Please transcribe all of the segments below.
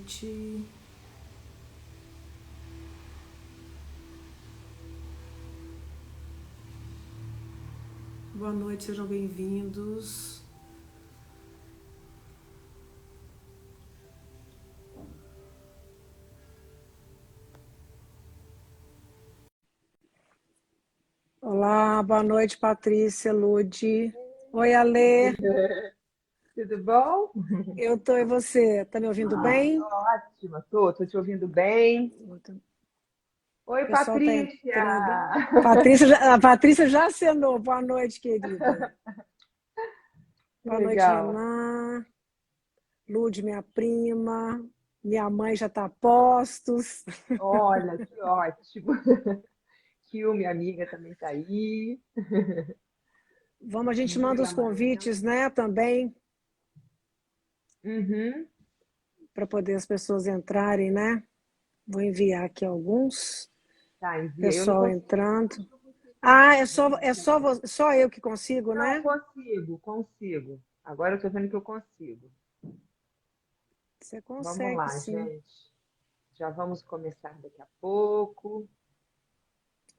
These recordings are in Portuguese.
noite. Boa noite, sejam bem-vindos. Olá, boa noite, Patrícia, Lude. Oi, Alê. Tudo bom? Eu tô, e você? Tá me ouvindo bem? Ótima, tô te ouvindo bem. O Oi, pessoal tá Patrícia! entrando. A Patrícia já acenou. Boa noite, querida. Que Boa noite, legal. Renan. Lude, minha prima. Minha mãe já tá a postos. Olha, que ótimo. Kill, minha amiga, também tá aí. Vamos, a gente manda Mila, os Marina. convites, né, também, Uhum. para poder as pessoas entrarem, né? Vou enviar aqui alguns. Tá, envia. Eu não Pessoal consigo, entrando. acho que eu vou ter que Ah, só eu que consigo, Não, né? consigo. Agora eu tô vendo que eu consigo. Você Vamos consegue, lá, sim. gente. Já vamos começar daqui a pouco.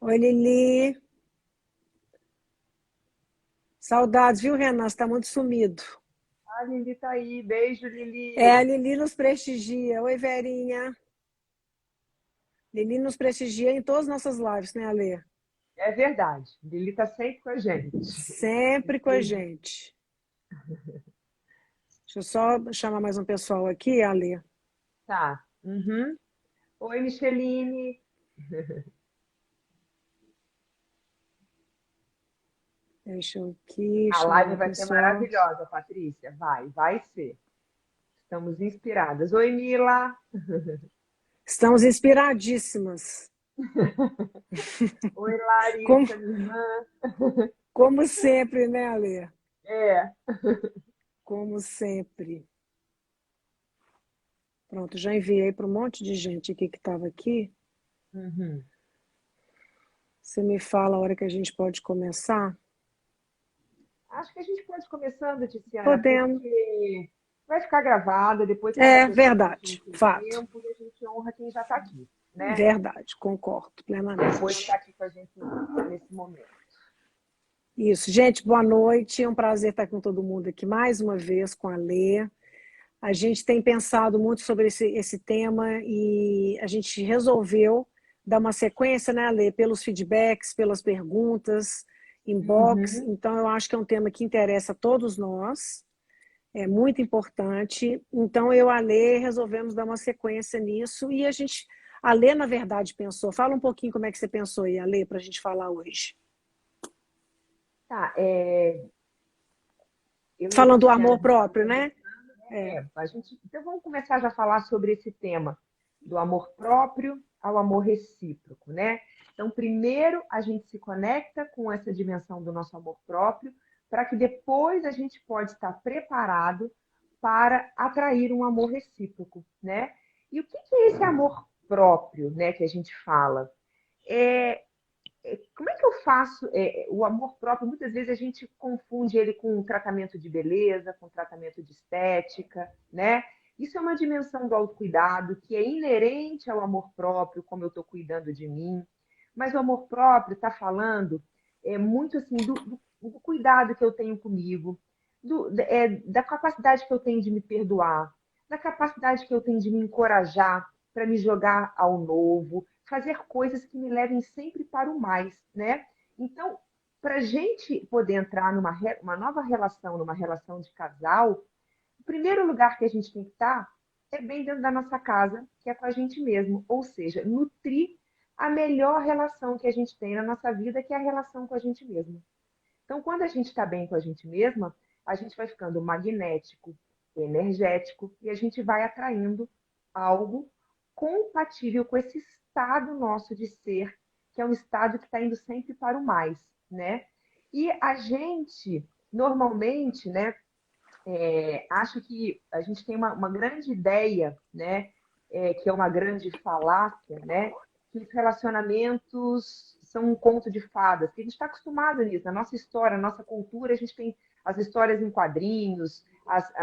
Oi, Lili. Saudades, viu, Renan? Você tá muito sumido. A Lili tá aí. Beijo, É, a Lili. Lili nos prestigia. Oi, Verinha. Lili nos prestigia em todas as nossas lives, né, Alê? É verdade. Lili tá sempre com a gente. Sempre com a gente. Deixa eu só chamar mais um pessoal aqui, Alê. Tá. Uhum. Oi, Micheline. Deixa eu aqui A chamar live o vai ser pessoal. maravilhosa, Patrícia. Vai ser. Estamos inspiradas. Oi, Mila. Estamos inspiradíssimas. Oi, Como, Larissa, minha irmã. como sempre, né, Alê? É. Como sempre. Pronto, já enviei para um monte de gente aqui que estava aqui. Uhum. Você me fala a hora que a gente pode começar? Acho que a gente pode ir começando, Tiziana, Podemos. porque vai ficar gravada, depois cada É, pessoa assiste no verdade. seu Fato. tempo e a gente honra quem já está aqui, né? Verdade. Concordo Depois está plenamente. aqui com a gente nesse momento. Isso. Gente, boa noite. É um prazer estar com todo mundo aqui mais uma vez com a Lê. A gente tem pensado muito sobre esse tema e a gente resolveu dar uma sequência, né, Lê, pelos feedbacks, pelas perguntas, inbox. Uhum. Então, eu acho que é um tema que interessa a todos nós. É muito importante. Então, eu e a Lê resolvemos dar uma sequência nisso e a Lê, na verdade, pensou. Fala um pouquinho como é que você pensou aí, Lê, para a gente falar hoje. Tá, eu e a Falando do Tiziana, a amor gente estava próprio, conversando, né? É, então vamos começar já a falar sobre esse tema do amor próprio ao amor recíproco, né? Então, primeiro a gente se conecta com essa dimensão do nosso amor próprio, para que depois a gente pode estar preparado para atrair um amor recíproco, né? E o que é esse amor próprio, né, que a gente fala? É, como é que eu faço o amor próprio? Muitas vezes a gente confunde ele com tratamento de beleza, com tratamento de estética, né? Isso é uma dimensão do autocuidado que é inerente ao amor próprio, como eu estou cuidando de mim. Mas o amor próprio está falando muito assim do cuidado que eu tenho comigo, da capacidade que eu tenho de me perdoar, da capacidade que eu tenho de me encorajar para me jogar ao novo, fazer coisas que me levem sempre para o mais, né? Então, para a gente poder entrar uma nova relação, numa relação de casal, o primeiro lugar que a gente tem que estar é bem dentro da nossa casa, que é com a gente mesmo, ou seja, nutrir a melhor relação que a gente tem na nossa vida, que é a relação com a gente mesmo. Então, quando a gente está bem com a gente mesma, a gente vai ficando magnético, energético e a gente vai atraindo algo compatível com esse estado nosso de ser, que é um estado que está indo sempre para o mais, né? E a gente, normalmente, né, acho que a gente tem uma grande ideia, né, que é uma grande falácia, né, que os relacionamentos são um conto de fadas, que a gente está acostumado nisso, na nossa história, na nossa cultura, a gente tem as histórias em quadrinhos,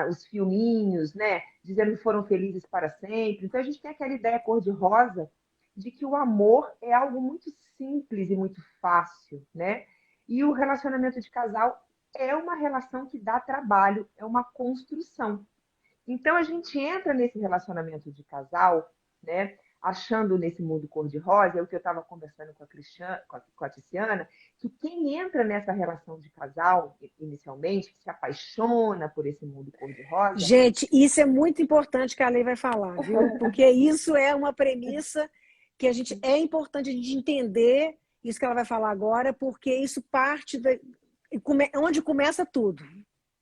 os filminhos, né? Dizendo que foram felizes para sempre. Então a gente tem aquela ideia cor-de-rosa de que o amor é algo muito simples e muito fácil, né? E o relacionamento de casal é uma relação que dá trabalho, é uma construção. Então a gente entra nesse relacionamento de casal, né? Achando nesse mundo cor-de-rosa, é o que eu estava conversando com a Cristiane, com a Tiziana, que quem entra nessa relação de casal, inicialmente, que se apaixona por esse mundo cor-de-rosa. Gente, isso é muito importante que a Lei vai falar, viu? Porque isso é uma premissa que a gente é importante a gente entender isso que ela vai falar agora, porque isso parte onde começa tudo.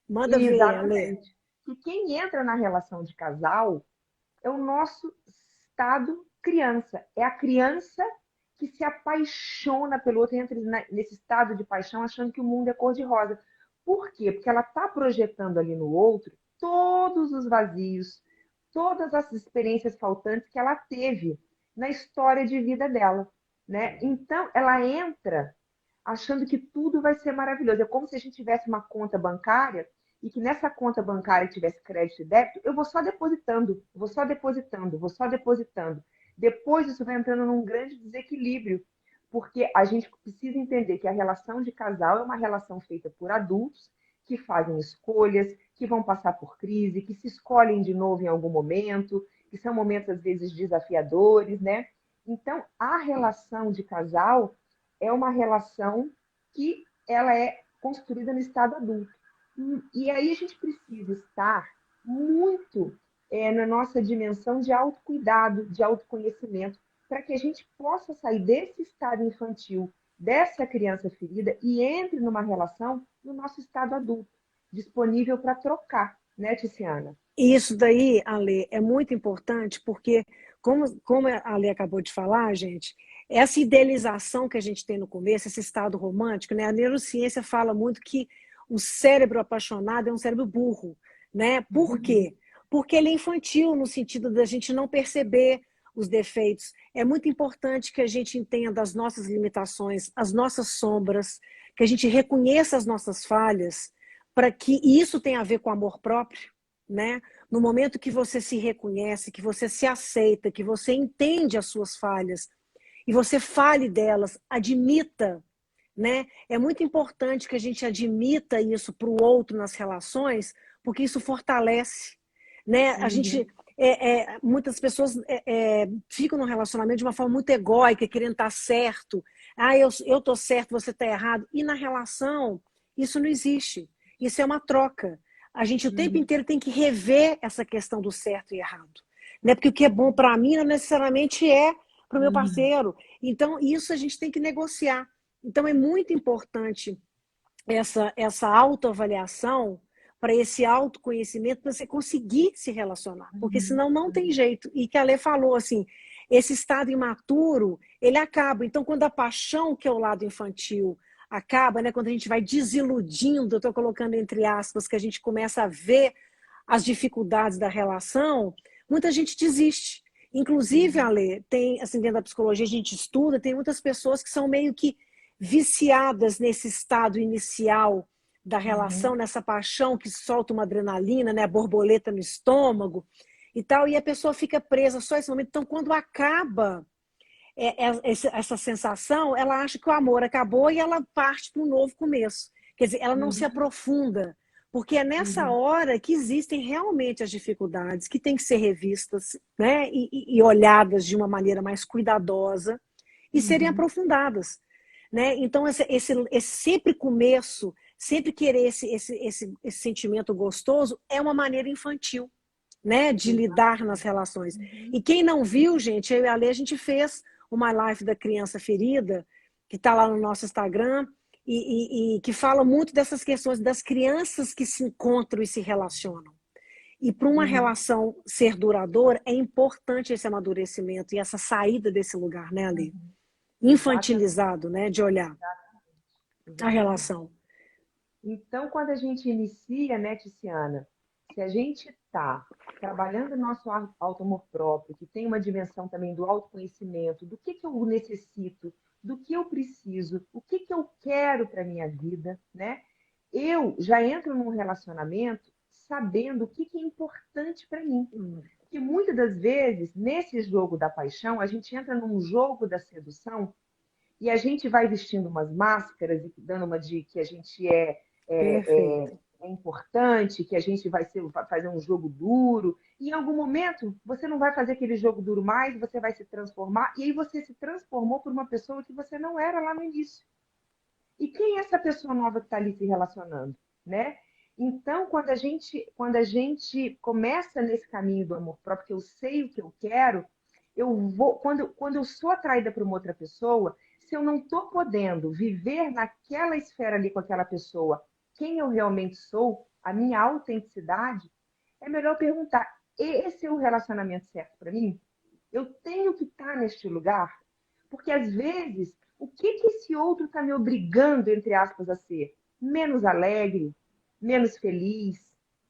Manda ver, Lê. Exatamente. Que quem entra na relação de casal é o nosso estado criança. É a criança que se apaixona pelo outro, entra nesse estado de paixão achando que o mundo é cor-de-rosa. Por quê? Porque ela está projetando ali no outro todos os vazios, todas as experiências faltantes que ela teve na história de vida dela, né? Então, ela entra achando que tudo vai ser maravilhoso. É como se a gente tivesse uma conta bancária e que nessa conta bancária tivesse crédito e débito, eu vou só depositando, vou só depositando, vou só depositando. Depois isso vai entrando num grande desequilíbrio, porque a gente precisa entender que a relação de casal é uma relação feita por adultos que fazem escolhas, que vão passar por crise, que se escolhem de novo em algum momento, que são momentos às vezes desafiadores, né? Então, a relação de casal é uma relação que ela é construída no estado adulto. E aí a gente precisa estar muito na nossa dimensão de autocuidado, de autoconhecimento, para que a gente possa sair desse estado infantil, dessa criança ferida, e entre numa relação no nosso estado adulto, disponível para trocar, né, Tiziana? E isso daí, Ale, é muito importante porque, como a Ale acabou de falar, gente, essa idealização que a gente tem no começo, esse estado romântico, né? A neurociência fala muito que o cérebro apaixonado é um cérebro burro, né? Por quê? Porque ele é infantil no sentido da gente não perceber os defeitos. É muito importante que a gente entenda as nossas limitações, as nossas sombras, que a gente reconheça as nossas falhas, para que isso tenha a ver com amor próprio, né? No momento que você se reconhece, que você se aceita, que você entende as suas falhas e você fale delas, admita, né? É muito importante que a gente admita isso para o outro nas relações, porque isso fortalece, né? A gente muitas pessoas ficam no relacionamento de uma forma muito egóica, querendo estar certo. Ah, eu tô certo, você está errado. E na relação, isso não existe. Isso é uma troca. A gente o tempo inteiro tem que rever essa questão do certo e errado. Né? Porque o que é bom para mim não necessariamente é para o meu parceiro. Então, isso a gente tem que negociar. Então, é muito importante essa autoavaliação para esse autoconhecimento, para você conseguir se relacionar. Porque senão não tem jeito. E que a Lê falou, assim, esse estado imaturo, ele acaba. Então, quando a paixão, que é o lado infantil, acaba, né? Quando a gente vai desiludindo, eu estou colocando entre aspas, que a gente começa a ver as dificuldades da relação, muita gente desiste. Inclusive, Ale, tem, assim, dentro da psicologia a gente estuda, tem muitas pessoas que são meio que viciadas nesse estado inicial da relação, nessa paixão que solta uma adrenalina, né, a borboleta no estômago e tal, e a pessoa fica presa só esse momento. Então, quando acaba essa sensação, ela acha que o amor acabou e ela parte para um novo começo. Quer dizer, ela não se aprofunda, porque é nessa hora que existem realmente as dificuldades que têm que ser revistas, né, e olhadas de uma maneira mais cuidadosa e serem aprofundadas. Né? Então, esse sempre começo, sempre querer esse sentimento gostoso é uma maneira infantil, né, de lidar nas relações. E quem não viu, gente, eu e a Lê, a gente fez uma live da criança ferida, que está lá no nosso Instagram, e que fala muito dessas questões das crianças que se encontram e se relacionam. E para uma relação ser duradoura, é importante esse amadurecimento e essa saída desse lugar, né, Ali? Infantilizado, né, de olhar a Exatamente. relação. Então, quando a gente inicia, né, Tiziana, se a gente está trabalhando o nosso auto-amor próprio, que tem uma dimensão também do autoconhecimento, do que eu necessito, do que eu preciso, o que eu quero para a minha vida, né? Eu já entro num relacionamento sabendo o que é importante para mim. Porque muitas das vezes, nesse jogo da paixão, a gente entra num jogo da sedução e a gente vai vestindo umas máscaras e dando uma de que a gente Perfeito. é importante, que a gente vai fazer um jogo duro. E em algum momento, você não vai fazer aquele jogo duro mais, você vai se transformar. E aí você se transformou por uma pessoa que você não era lá no início. E quem é essa pessoa nova que está ali se relacionando, né? Então, quando a gente começa nesse caminho do amor próprio, que eu sei o que eu quero, quando eu sou atraída por uma outra pessoa, se eu não estou podendo viver naquela esfera ali com aquela pessoa, quem eu realmente sou, a minha autenticidade, é melhor perguntar: esse é o relacionamento certo para mim? Eu tenho que estar neste lugar? Porque às vezes, o que esse outro está me obrigando, entre aspas, a ser? Menos alegre, menos feliz,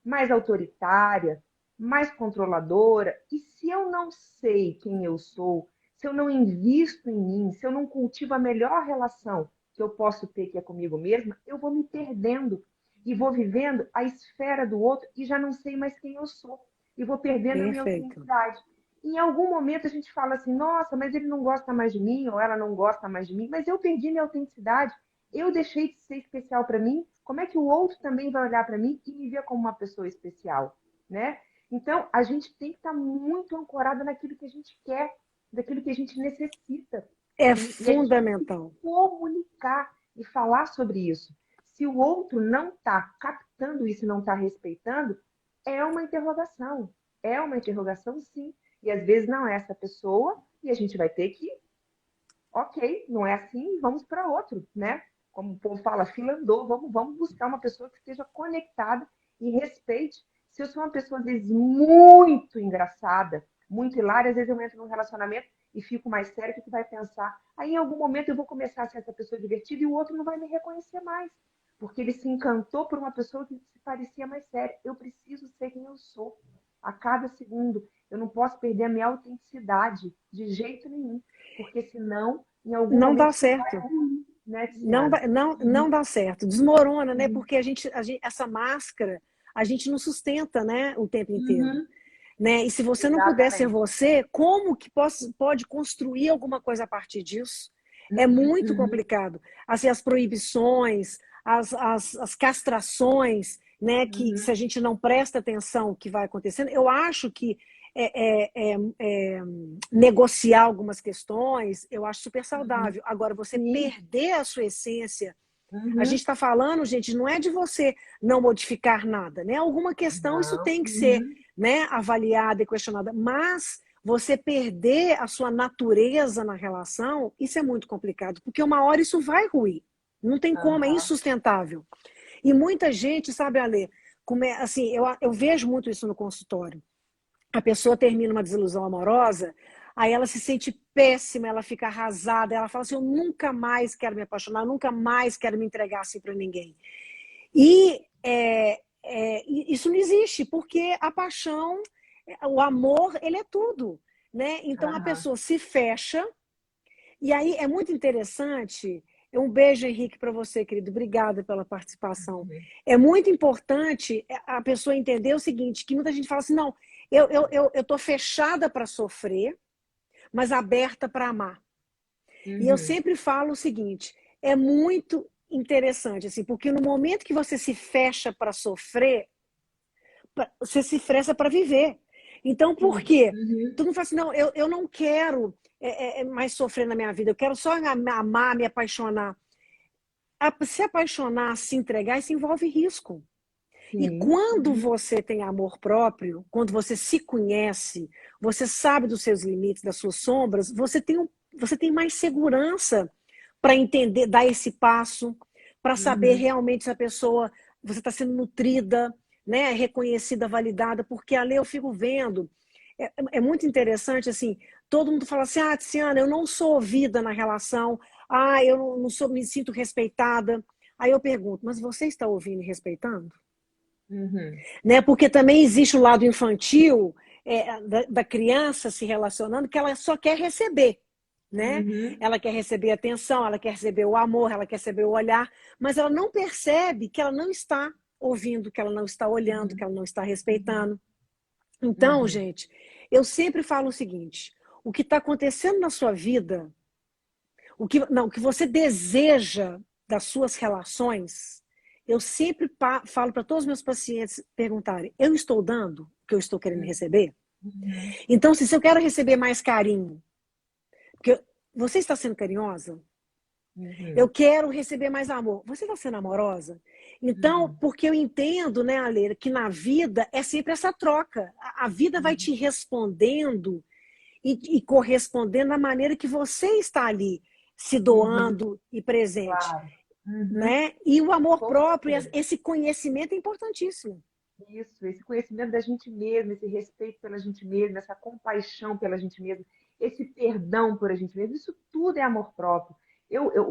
mais autoritária, mais controladora. E se eu não sei quem eu sou, se eu não invisto em mim, se eu não cultivo a melhor relação que eu posso ter, que é comigo mesma, eu vou me perdendo e vou vivendo a esfera do outro e já não sei mais quem eu sou. E vou perdendo a minha Perfeito. autenticidade. Em algum momento a gente fala assim: nossa, mas ele não gosta mais de mim, ou ela não gosta mais de mim, mas eu perdi minha autenticidade, eu deixei de ser especial para mim, como é que o outro também vai olhar para mim e me ver como uma pessoa especial, né? Então, a gente tem que estar muito ancorada naquilo que a gente quer, daquilo que a gente necessita. É E a gente tem que fundamental. comunicar e falar sobre isso. Se o outro não está captando isso e não está respeitando, é uma interrogação. É uma interrogação, sim. E às vezes não é essa pessoa, e a gente vai ter que, ok, não é assim, vamos para outro, né? Como o povo fala, fila andou, vamos buscar uma pessoa que esteja conectada e respeite. Se eu sou uma pessoa, às vezes, muito engraçada, muito hilária, às vezes eu entro num relacionamento e fico mais sério, o que vai pensar? Aí, em algum momento, eu vou começar a ser essa pessoa divertida e o outro não vai me reconhecer mais, porque ele se encantou por uma pessoa que se parecia mais séria. Eu preciso ser quem eu sou a cada segundo. Eu não posso perder a minha autenticidade de jeito nenhum, porque senão, em algum Não dá momento, isso vai certo. ruir, né, Não, Tiziana? não Uhum, dá certo. Desmorona, né? uhum, Porque essa máscara, a gente não sustenta, né, o tempo inteiro. uhum. Né? E se você não puder ser Exatamente. você, como que pode construir alguma coisa a partir disso? É Uhum, muito uhum, complicado. Assim, as proibições, as castrações, né? Que se a uhum, gente não presta atenção o que vai acontecendo, eu acho que negociar algumas questões, eu acho super uhum. saudável. Agora, você Sim. perder a sua essência, a gente Uhum. está falando, gente, não é de você não modificar nada, né? Alguma questão isso Não. tem que ser, Uhum. né, avaliada e questionada, mas você perder a sua natureza na relação, isso é muito complicado, porque uma hora isso vai ruir. Não tem como, é Aham. insustentável. E muita gente, sabe, Ale, assim, eu vejo muito isso no consultório. A pessoa termina uma desilusão amorosa, aí ela se sente péssima, ela fica arrasada, ela fala assim: eu nunca mais quero me apaixonar, nunca mais quero me entregar assim para ninguém. E isso não existe, porque a paixão, o amor, ele é tudo. Né? Então a Aham. pessoa se fecha, e aí é muito interessante. Um beijo, Henrique, para você, querido. Obrigada pela participação. Uhum. É muito importante a pessoa entender o seguinte: que muita gente fala assim, não, eu tô fechada para sofrer, mas aberta para amar. E eu Uhum. sempre falo o seguinte: é muito interessante, assim, porque no momento que você se fecha para sofrer, você se fecha para viver. Então, por Sim. quê? Uhum. Tu não fala assim, não, eu não quero mais sofrer na minha vida, eu quero só amar, me apaixonar. Se apaixonar, se entregar, isso envolve risco. E Sim. quando Uhum. você tem amor próprio, quando você se conhece, você sabe dos seus limites, das suas sombras, você tem mais segurança para entender, dar esse passo, para saber Uhum. realmente se a pessoa, você está sendo nutrida, né, reconhecida, validada, porque ali eu fico vendo, é muito interessante, assim, todo mundo fala assim, ah, Tiziana, eu não sou ouvida na relação, ah, eu não sou, me sinto respeitada. Aí eu pergunto, mas você está ouvindo e respeitando? Uhum. Né? Porque também existe o lado infantil da criança se relacionando que ela só quer receber. Né? Uhum. Ela quer receber atenção, ela quer receber o amor, ela quer receber o olhar, mas ela não percebe que ela não está ouvindo, que ela não está olhando, que ela não está respeitando. Então, gente, eu sempre falo o seguinte, o que está acontecendo na sua vida, o que você deseja das suas relações, eu sempre falo para todos os meus pacientes perguntarem, eu estou dando o que eu estou querendo receber? Então, se eu quero receber mais carinho, porque você está sendo carinhosa? Eu quero receber mais amor. Você está sendo amorosa? Então, porque eu entendo, né, Ale, que na vida é sempre essa troca. A vida vai te respondendo e correspondendo da maneira que você está ali, se doando e presente. Claro. Né? E o amor próprio, esse conhecimento é importantíssimo. Isso, esse conhecimento da gente mesma, esse respeito pela gente mesma, essa compaixão pela gente mesma, esse perdão por a gente mesma, isso tudo é amor próprio.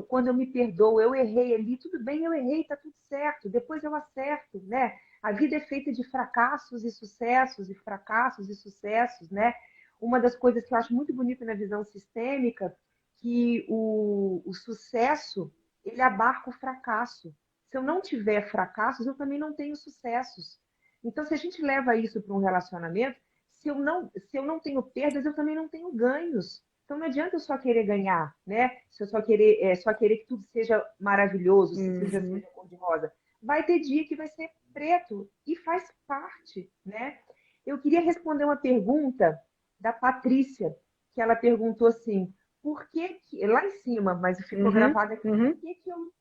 Quando eu me perdoo, eu errei ali, tudo bem, eu errei, tá tudo certo, depois eu acerto, né? A vida é feita de fracassos e sucessos, e fracassos e sucessos, né? Uma das coisas que eu acho muito bonita na visão sistêmica, que o sucesso, ele abarca o fracasso. Se eu não tiver fracassos, eu também não tenho sucessos. Então, se a gente leva isso para um relacionamento, se eu não tenho perdas, eu também não tenho ganhos. Então, não adianta eu só querer ganhar, né? Se eu só querer que tudo seja maravilhoso, se tudo seja cor-de-rosa. Vai ter dia que vai ser preto e faz parte, né? Eu queria responder uma pergunta da Patrícia, que ela perguntou assim, por que lá em cima, mas ficou gravado aqui,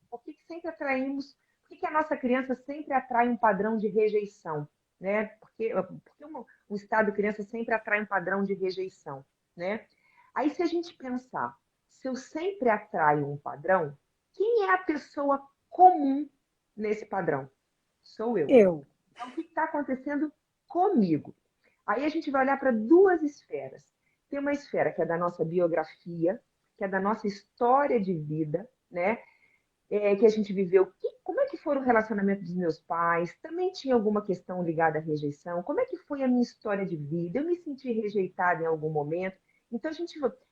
por que sempre atraímos, por que a nossa criança sempre atrai um padrão de rejeição, né? Porque o estado de criança sempre atrai um padrão de rejeição, né? Aí se a gente pensar, se eu sempre atraio um padrão, quem é a pessoa comum nesse padrão? Sou eu. Então, o que está acontecendo comigo? Aí a gente vai olhar para duas esferas. Tem uma esfera que é da nossa biografia, que é da nossa história de vida, né? Que a gente viveu. Como é que foi o relacionamento dos meus pais? Também tinha alguma questão ligada à rejeição? Como é que foi a minha história de vida? Eu me senti rejeitada em algum momento? Então,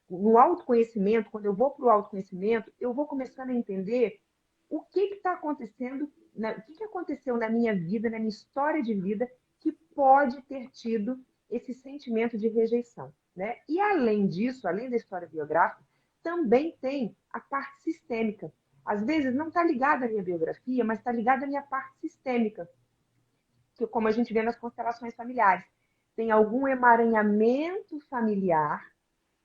no autoconhecimento, quando eu vou para o autoconhecimento, eu vou começando a entender o que está acontecendo, o que aconteceu na minha vida, na minha história de vida, que pode ter tido esse sentimento de rejeição, né? E além disso, além da história biográfica, também tem a parte sistêmica. Às vezes não está ligada à minha biografia, mas está ligada à minha parte sistêmica, que como a gente vê nas constelações familiares. Tem algum emaranhamento familiar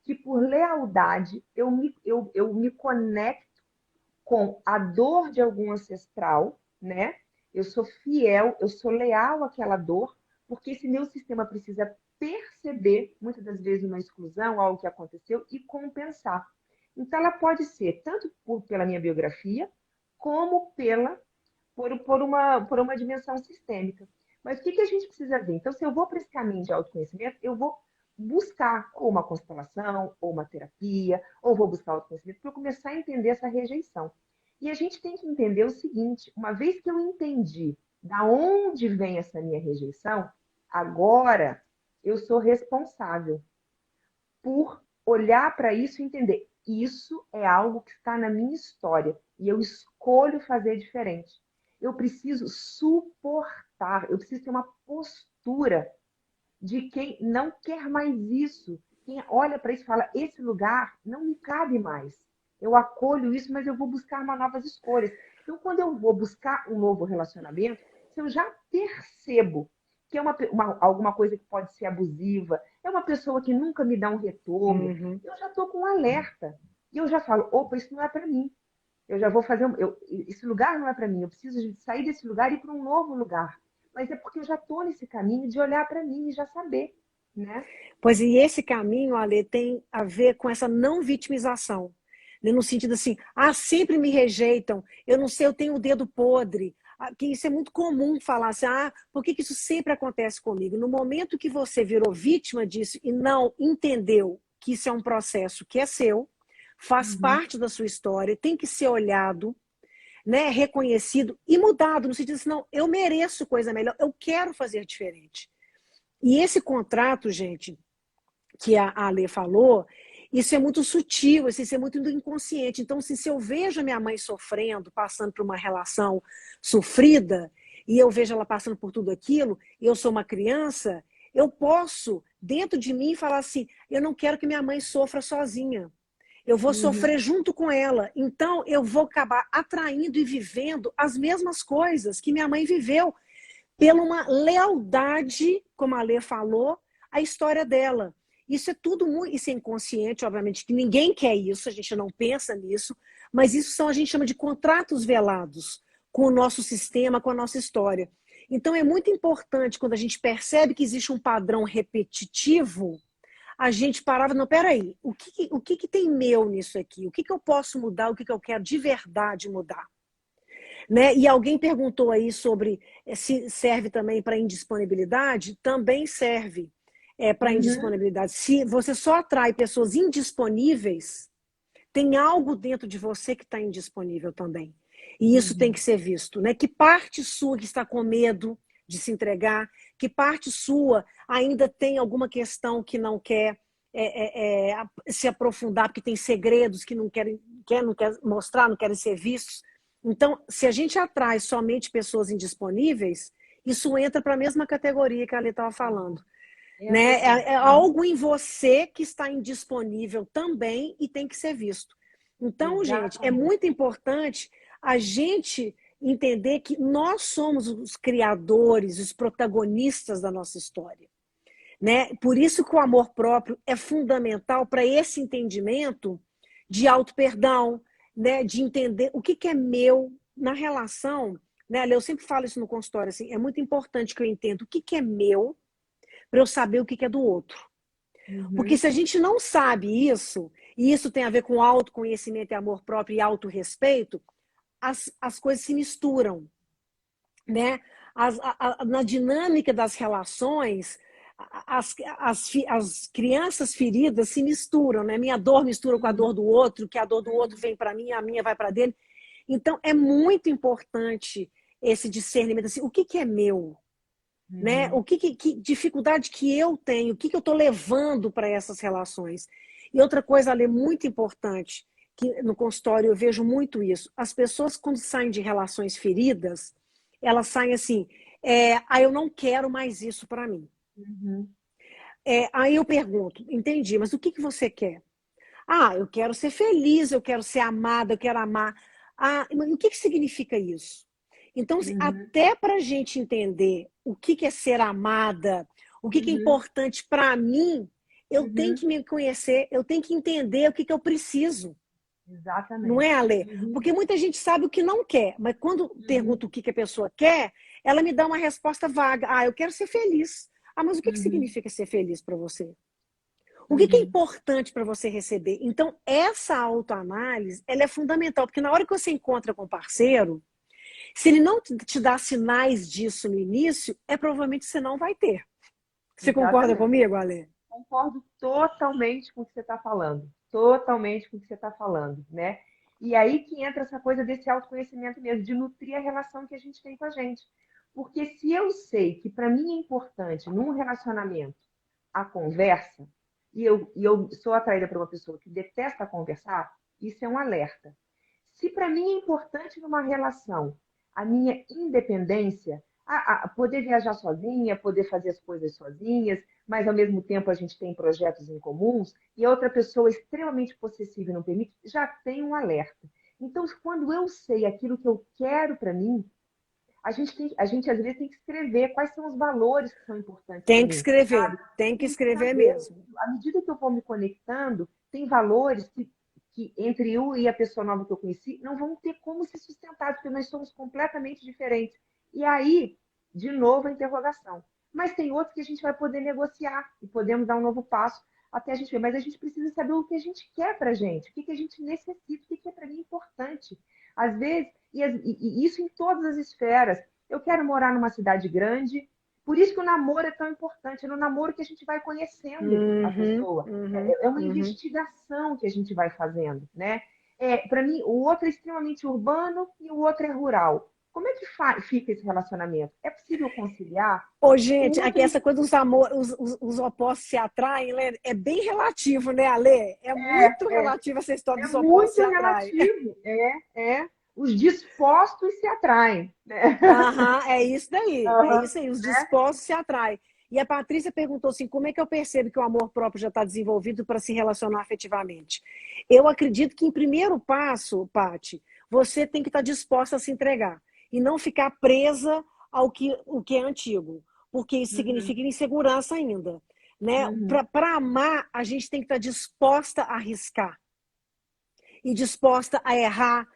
que, por lealdade, eu me conecto com a dor de algum ancestral, né? Eu sou fiel, eu sou leal àquela dor, porque esse meu sistema precisa perceber, muitas das vezes, uma exclusão, algo que aconteceu, e compensar. Então, ela pode ser tanto pela minha biografia, como por uma dimensão sistêmica. Mas o que a gente precisa ver? Então, se eu vou para esse caminho de autoconhecimento, eu vou buscar ou uma constelação, ou uma terapia, ou vou buscar autoconhecimento para eu começar a entender essa rejeição. E a gente tem que entender o seguinte, uma vez que eu entendi da onde vem essa minha rejeição, agora eu sou responsável por olhar para isso e entender. Isso é algo que está na minha história e eu escolho fazer diferente. Eu preciso suportar, eu preciso ter uma postura de quem não quer mais isso. Quem olha para isso e fala, esse lugar não me cabe mais. Eu acolho isso, mas eu vou buscar novas escolhas. Então, quando eu vou buscar um novo relacionamento, se eu já percebo que é alguma coisa que pode ser abusiva, é uma pessoa que nunca me dá um retorno, eu já estou com um alerta. E eu já falo, opa, isso não é para mim. Eu já vou fazer, esse lugar não é para mim, eu preciso sair desse lugar e ir para um novo lugar. Mas é porque eu já estou nesse caminho de olhar para mim e já saber, né? Pois e esse caminho, Ale, tem a ver com essa não vitimização. Né? No sentido assim, sempre me rejeitam, eu não sei, eu tenho o dedo podre. Que isso é muito comum falar assim, por que isso sempre acontece comigo? No momento que você virou vítima disso e não entendeu que isso é um processo que é seu, faz parte da sua história, tem que ser olhado, né, reconhecido e mudado, no sentido assim, não, eu mereço coisa melhor, eu quero fazer diferente. E esse contrato, gente, que a Ale falou, isso é muito sutil, isso é muito inconsciente. Então, se eu vejo a minha mãe sofrendo, passando por uma relação sofrida, e eu vejo ela passando por tudo aquilo, e eu sou uma criança, eu posso, dentro de mim, falar assim, eu não quero que minha mãe sofra sozinha. Eu vou sofrer junto com ela. Então, eu vou acabar atraindo e vivendo as mesmas coisas que minha mãe viveu, pela uma lealdade, como a Lê falou, à história dela. Isso é tudo muito, isso é inconsciente, obviamente, que ninguém quer isso, a gente não pensa nisso, mas isso são, a gente chama de contratos velados com o nosso sistema, com a nossa história. Então é muito importante, quando a gente percebe que existe um padrão repetitivo, a gente parava, não, peraí, o que tem meu nisso aqui? O que eu posso mudar? O que eu quero de verdade mudar? Né? E alguém perguntou aí sobre se serve também para indisponibilidade, também serve para indisponibilidade. Se você só atrai pessoas indisponíveis, tem algo dentro de você que está indisponível também. E isso tem que ser visto. Né? Que parte sua que está com medo de se entregar, que parte sua ainda tem alguma questão que não quer se aprofundar, porque tem segredos que não quer mostrar, não querem ser vistos. Então, se a gente atrai somente pessoas indisponíveis, isso entra para a mesma categoria que a Ale estava falando. Né? É algo em você que está indisponível também e tem que ser visto. Então, exatamente, gente, é muito importante a gente entender que nós somos os criadores, os protagonistas da nossa história. Né? Por isso que o amor próprio é fundamental para esse entendimento de auto-perdão, né? De entender o que é meu na relação. Né? Eu sempre falo isso no consultório, assim, é muito importante que eu entenda o que é meu para eu saber o que é do outro. Porque se a gente não sabe isso, e isso tem a ver com autoconhecimento e amor próprio e autorrespeito, as coisas se misturam. Né? Na dinâmica das relações, as crianças feridas se misturam. Né? Minha dor mistura com a dor do outro, que a dor do outro vem para mim, a minha vai para dele. Então, é muito importante esse discernimento. Assim, o que é meu? Né? Que dificuldade que eu tenho, o que eu estou levando para essas relações. E outra coisa, Ale, muito importante, que no consultório eu vejo muito isso. As pessoas, quando saem de relações feridas, elas saem assim, eu não quero mais isso para mim. Aí eu pergunto, entendi, mas o que você quer? Eu quero ser feliz, eu quero ser amada, eu quero amar. Mas o que significa isso? Então, até para a gente entender o que é ser amada, o que é importante para mim, eu tenho que me conhecer, eu tenho que entender o que eu preciso. Exatamente. Não é, Ale? Porque muita gente sabe o que não quer, mas quando pergunto o que a pessoa quer, ela me dá uma resposta vaga. Eu quero ser feliz. Mas o que significa ser feliz para você? O que é importante para você receber? Então, essa autoanálise, ela é fundamental, porque na hora que você encontra com o parceiro, se ele não te dá sinais disso no início, provavelmente você não vai ter. Você concorda comigo, Ale? Concordo totalmente com o que você está falando. Totalmente com o que você está falando, né? E aí que entra essa coisa desse autoconhecimento mesmo, de nutrir a relação que a gente tem com a gente. Porque se eu sei que para mim é importante, num relacionamento, a conversa, e eu sou atraída por uma pessoa que detesta conversar, isso é um alerta. Se para mim é importante numa relação a minha independência, poder viajar sozinha, poder fazer as coisas sozinhas, mas ao mesmo tempo a gente tem projetos em comuns, e a outra pessoa extremamente possessiva e não permite, já tem um alerta. Então, quando eu sei aquilo que eu quero para mim, a gente às vezes tem que escrever quais são os valores que são importantes para mim. Tem que escrever mesmo. À medida que eu vou me conectando, tem valores que entre eu e a pessoa nova que eu conheci, não vão ter como se sustentar, porque nós somos completamente diferentes. E aí, de novo, a interrogação. Mas tem outros que a gente vai poder negociar e podemos dar um novo passo até a gente ver. Mas a gente precisa saber o que a gente quer para a gente, o que a gente necessita, o que é para mim importante. Às vezes, e isso em todas as esferas. Eu quero morar numa cidade grande, por isso que o namoro é tão importante. É no namoro que a gente vai conhecendo a pessoa. É uma investigação que a gente vai fazendo, né? Para mim, o outro é extremamente urbano e o outro é rural. Como é que fica esse relacionamento? É possível conciliar? Gente, aqui essa coisa dos amores, os opostos se atraem, né? É bem relativo, né, Ale? É muito relativo essa história dos opostos se atraem. É muito relativo, Os dispostos se atraem, né? Aham, é Aham, isso aí, os né? dispostos se atraem. E a Patrícia perguntou assim, como é que eu percebo que o amor próprio já está desenvolvido para se relacionar afetivamente? Eu acredito que em primeiro passo, Pati, você tem que estar disposta a se entregar e não ficar presa o que é antigo, porque isso Uhum, significa insegurança ainda. Né? uhum. Para amar, a gente tem que estar disposta a arriscar e disposta a errar,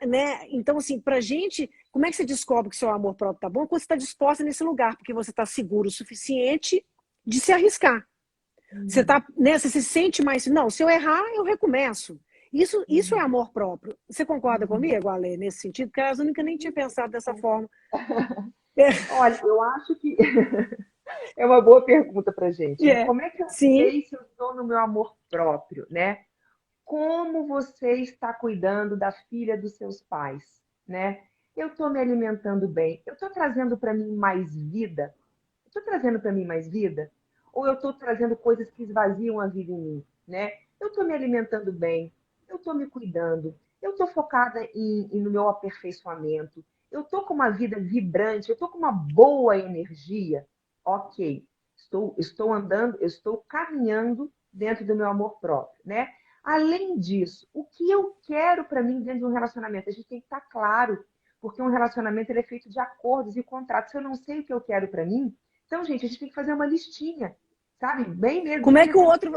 né? Então, assim, pra gente, como é que você descobre que seu amor próprio tá bom? Quando você está disposta nesse lugar, porque você está seguro o suficiente de se arriscar. Você Uhum, tá, né? Você se sente mais, não, se eu errar, eu recomeço. Isso é uhum, amor próprio. Você concorda uhum. comigo, Ale, nesse sentido? Porque eu nunca nem tinha pensado dessa Super. forma. Olha, eu acho que é uma boa pergunta para gente, né? É, Como é que eu sim. sei se eu estou no meu amor próprio, né? Como você está cuidando da filha dos seus pais, né? Eu estou me alimentando bem? Eu estou trazendo para mim mais vida? Estou trazendo para mim mais vida? Ou eu estou trazendo coisas que esvaziam a vida em mim, né? Eu estou me alimentando bem? Eu estou me cuidando? Eu estou focada no meu aperfeiçoamento? Eu estou com uma vida vibrante? Eu estou com uma boa energia? Ok, estou andando, eu estou caminhando dentro do meu amor próprio, né? Além disso, o que eu quero para mim dentro de um relacionamento? A gente tem que estar claro, porque um relacionamento ele é feito de acordos e contratos. Se eu não sei o que eu quero para mim, então, gente, a gente tem que fazer uma listinha, sabe? Bem mesmo, o que é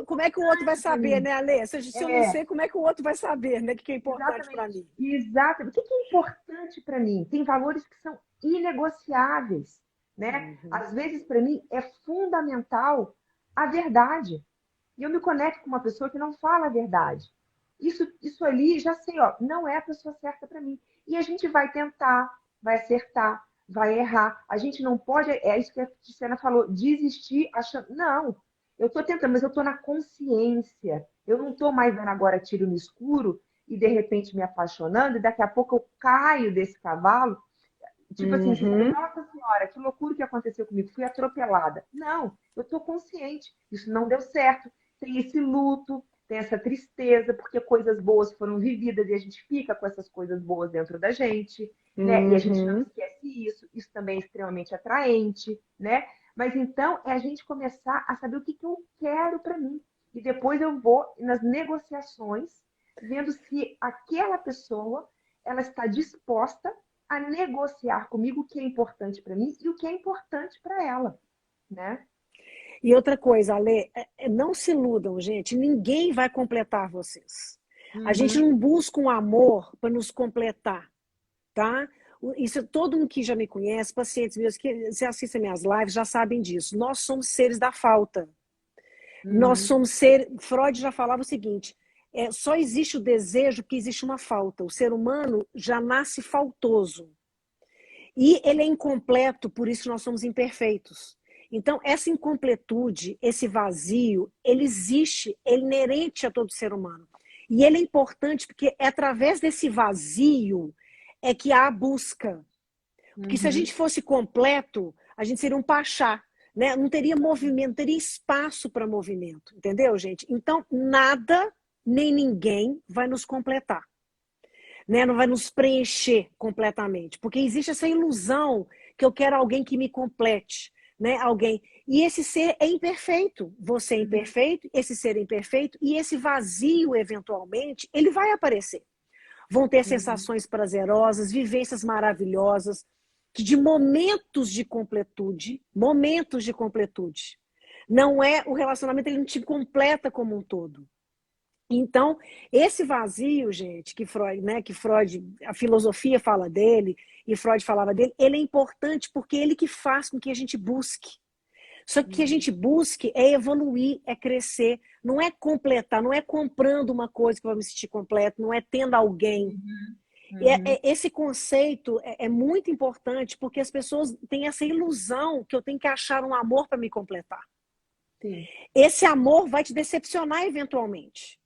Como é que o outro vai importante para saber, mim? né, Ale? Se eu não É, sei, como é que o outro vai saber, né, o que é importante para exatamente, mim? exatamente. O que é importante para mim? Tem valores que são inegociáveis, né? Uhum. Às vezes, para mim, é fundamental a verdade. E eu me conecto com uma pessoa que não fala a verdade. Isso ali, já sei, ó, não é a pessoa certa para mim. E a gente vai tentar, vai acertar, vai errar. A gente não pode, é isso que a Tiziana falou, desistir achando. Não, eu estou tentando, mas eu estou na consciência. Eu não estou mais dando agora tiro no escuro e de repente me apaixonando, e daqui a pouco eu caio desse cavalo. Tipo assim, você fala, Uhum. nossa senhora, que loucura que aconteceu comigo, fui atropelada. Não, eu estou consciente, isso não deu certo. Tem esse luto, tem essa tristeza, porque coisas boas foram vividas e a gente fica com essas coisas boas dentro da gente, né? E a gente não Uhum. esquece isso, isso também é extremamente atraente, né? Mas então é a gente começar a saber o que eu quero para mim. E depois eu vou nas negociações, vendo se aquela pessoa ela está disposta a negociar comigo o que é importante para mim e o que é importante para ela, né? E outra coisa, Ale, não se iludam, gente, ninguém vai completar vocês. A gente Uhum, não busca um amor para nos completar, tá? Isso todo mundo que já me conhece, pacientes meus que se assistem minhas lives já sabem disso. Nós somos seres da falta. Nós uhum, somos seres. Freud já falava o seguinte: só existe o desejo porque existe uma falta. O ser humano já nasce faltoso. E ele é incompleto, por isso nós somos imperfeitos. Então, essa incompletude, esse vazio, ele existe, é inerente a todo ser humano. E ele é importante porque é através desse vazio é que há a busca. Porque se a uhum, gente fosse completo, a gente seria um pachá, né? Não teria movimento, não teria espaço para movimento, entendeu, gente? Então, nada nem ninguém vai nos completar, né? Não vai nos preencher completamente, porque existe essa ilusão que eu quero alguém que me complete, né? Alguém. E esse ser é imperfeito, você é uhum, imperfeito, esse ser é imperfeito, e esse vazio, eventualmente, ele vai aparecer. Vão ter uhum, sensações prazerosas, vivências maravilhosas, que de momentos de completude. Não é o relacionamento, ele não te completa como um todo. Então, esse vazio, gente, que Freud, a filosofia fala dele, e Freud falava dele, ele é importante porque ele que faz com que a gente busque. Só que a uhum, gente busque é evoluir, é crescer, não é completar, não é comprando uma coisa que vai me sentir completo, não é tendo alguém. uhum, uhum. Esse conceito é muito importante porque as pessoas têm essa ilusão que eu tenho que achar um amor para me completar. Sim, Esse amor vai te decepcionar eventualmente.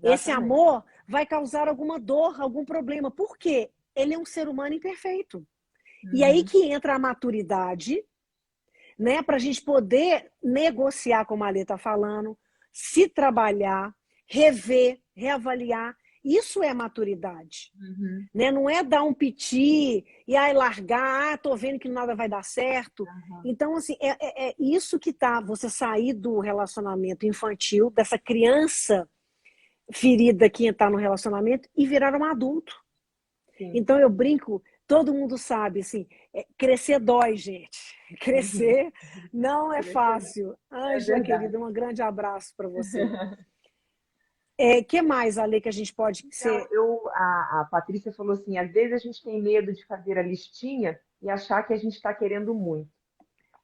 Esse exatamente. amor vai causar alguma dor, algum problema. Por quê? Ele é um ser humano imperfeito. E aí Uhum, que entra a maturidade, né, para a gente poder negociar, como a Alê está falando, se trabalhar, rever, reavaliar Isso é maturidade. Uhum. Né? Não é dar um piti e aí largar, tô vendo que nada vai dar certo. Uhum. Então, assim, é isso que tá, você sair do relacionamento infantil, dessa criança ferida que está no relacionamento e virar um adulto. Sim. Então eu brinco, todo mundo sabe, assim, crescer dói, gente. Uhum. Crescer não é Crescer fácil. é Ângela, verdade. querida, um grande abraço para você. Que mais, Ale, que a gente pode Então, ser? a Patrícia falou assim, às vezes a gente tem medo de fazer a listinha e achar que a gente está querendo muito.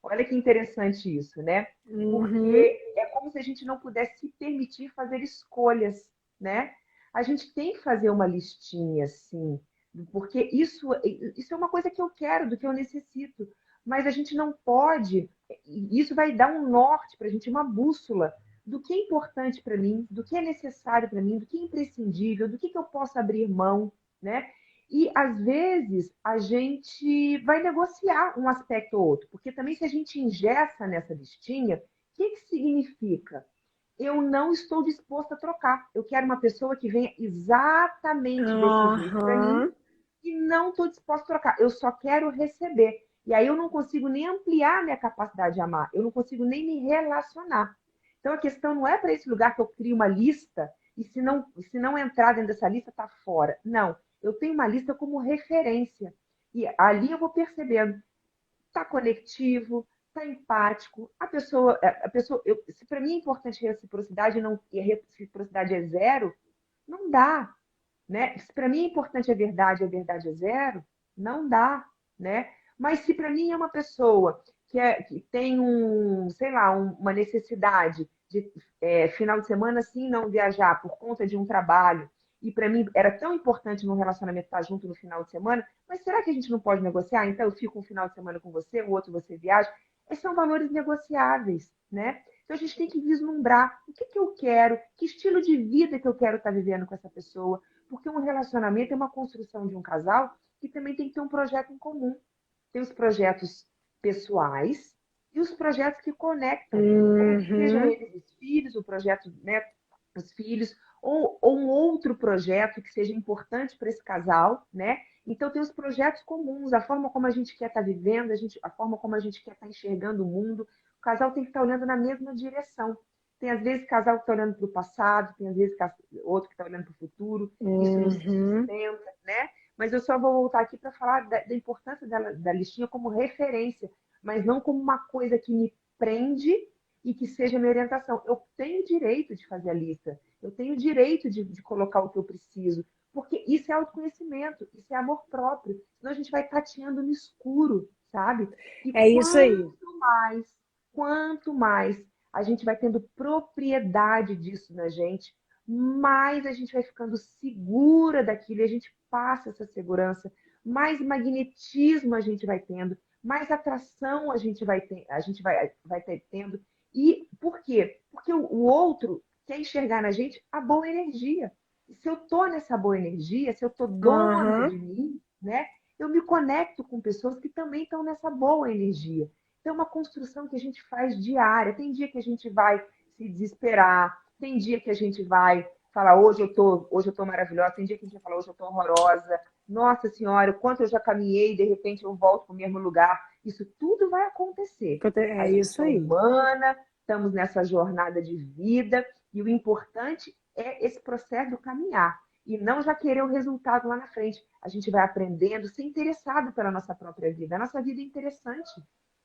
Olha que interessante isso, né? Porque Uhum. é como se a gente não pudesse se permitir fazer escolhas, né? A gente tem que fazer uma listinha, sim, porque isso é uma coisa que eu quero, do que eu necessito. Mas a gente não pode, isso vai dar um norte para a gente, uma bússola do que é importante para mim, do que é necessário para mim, do que é imprescindível, do que eu posso abrir mão, né? E às vezes a gente vai negociar um aspecto ou outro, porque também se a gente engessa nessa listinha, o que significa? Eu não estou disposto a trocar. Eu quero uma pessoa que venha exatamente desse jeito para mim Uhum. e não estou disposto a trocar. Eu só quero receber. E aí eu não consigo nem ampliar minha capacidade de amar. Eu não consigo nem me relacionar. Então a questão não é para esse lugar que eu crio uma lista e se não entrar dentro dessa lista, está fora. Não. Eu tenho uma lista como referência. E ali eu vou percebendo, está conectivo, está empático, se para mim é importante reciprocidade e a reciprocidade é zero, não dá, né? Se para mim é importante a verdade é zero, não dá, né? Mas se para mim é uma pessoa que tem sei lá, uma necessidade de final de semana sim não viajar por conta de um trabalho, e para mim era tão importante no relacionamento estar junto no final de semana, mas será que a gente não pode negociar? Então eu fico um final de semana com você, o outro você viaja. Esses são valores negociáveis, né? Então a gente tem que vislumbrar o que eu quero, que estilo de vida que eu quero estar vivendo com essa pessoa, porque um relacionamento é uma construção de um casal que também tem que ter um projeto em comum. Tem os projetos pessoais e os projetos que conectam, ou sejam Uhum. eles os filhos, o projeto, né, os filhos, ou um outro projeto que seja importante para esse casal, né? Então tem os projetos comuns, a forma como a gente quer estar vivendo, a forma como a gente quer estar enxergando o mundo. O casal tem que estar olhando na mesma direção. Tem às vezes casal que está olhando para o passado, tem às vezes outro que está olhando para o futuro. Isso nos Uhum. sustenta, né? Mas eu só vou voltar aqui para falar da importância da listinha como referência, mas não como uma coisa que me prende e que seja minha orientação. Eu tenho direito de fazer a lista, eu tenho direito de colocar o que eu preciso, porque isso é autoconhecimento, isso é amor próprio. Senão a gente vai tateando no escuro, sabe? E É isso aí. quanto mais a gente vai tendo propriedade disso na gente, mais a gente vai ficando segura daquilo e a gente passa essa segurança, mais magnetismo a gente vai tendo, mais atração a gente vai ter tendo. E por quê? Porque o outro quer enxergar na gente a boa energia. E se eu estou nessa boa energia, se eu estou dona Uhum. de mim, né? Eu me conecto com pessoas que também estão nessa boa energia. Então, é uma construção que a gente faz diária. Tem dia que a gente vai se desesperar, tem dia que a gente vai falar, hoje eu tô maravilhosa, tem dia que a gente vai falar, hoje eu tô horrorosa. Nossa Senhora, o quanto eu já caminhei, de repente eu volto para o mesmo lugar. Isso tudo vai acontecer. A É gente isso é aí. humana, estamos nessa jornada de vida, e o importante é esse processo do caminhar. E não já querer o resultado lá na frente. A gente vai aprendendo, ser interessado pela nossa própria vida. A nossa vida é interessante.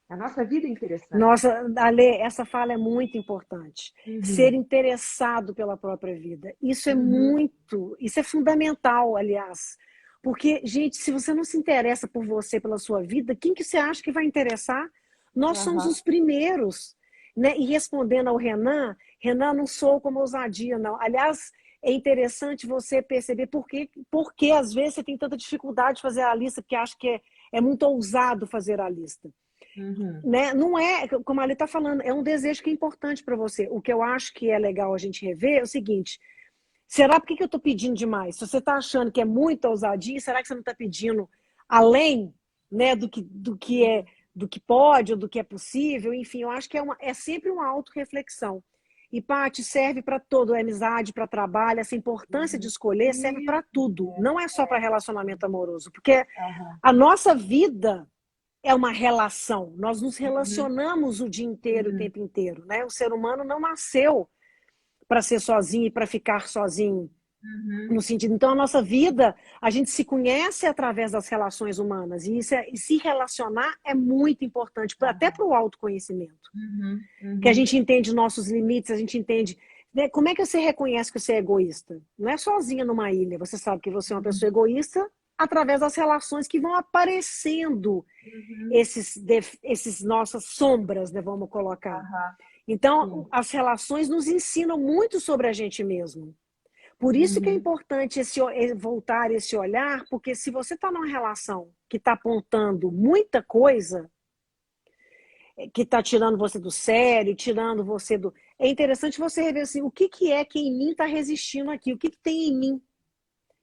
A nossa vida é interessante. Nossa, Ale, essa fala é muito importante. Ser Uhum, interessado pela própria vida. uhum, Isso é fundamental, aliás. Porque, gente, se você não se interessa por você, pela sua vida, quem que você acha que vai interessar? Nós somos aham, os primeiros. Né? E respondendo ao Renan, Renan, não sou como ousadia, não. Aliás, é interessante você perceber porque às vezes você tem tanta dificuldade de fazer a lista, porque acha que é muito ousado fazer a lista. uhum, Né? Não é, como a Ali está falando, é um desejo que é importante para você. O que eu acho que é legal a gente rever é o seguinte: será por que eu estou pedindo demais? Se você está achando que é muita ousadia, será que você não está pedindo além, né, do que pode ou do que é possível? Enfim, eu acho que é sempre uma autorreflexão. E, Paty, serve para todo, é amizade, para trabalho, essa importância de escolher serve para tudo, não é só para relacionamento amoroso, porque Aham. a nossa vida é uma relação, nós nos Uhum. relacionamos o dia inteiro, o Uhum. tempo inteiro, né? O ser humano não nasceu para ser sozinho e para ficar sozinho. Uhum. No sentido, então, a nossa vida, a gente se conhece através das relações humanas, e se relacionar é muito importante, até Aham. para o autoconhecimento. Uhum. Que a Uhum. gente entende nossos limites, a gente entende. Né, como é que você reconhece que você é egoísta? Não é sozinha numa ilha, você sabe que você é uma pessoa egoísta através das relações que vão aparecendo, Uhum. esses nossas sombras, né, vamos colocar. Aham. Então, Sim. as relações nos ensinam muito sobre a gente mesmo. Por isso que é Uhum. importante voltar esse olhar, porque se você está numa relação que está apontando muita coisa, que está tirando você do sério, tirando você do. É interessante você rever assim, o que, que é que em mim está resistindo aqui, o que, que tem em mim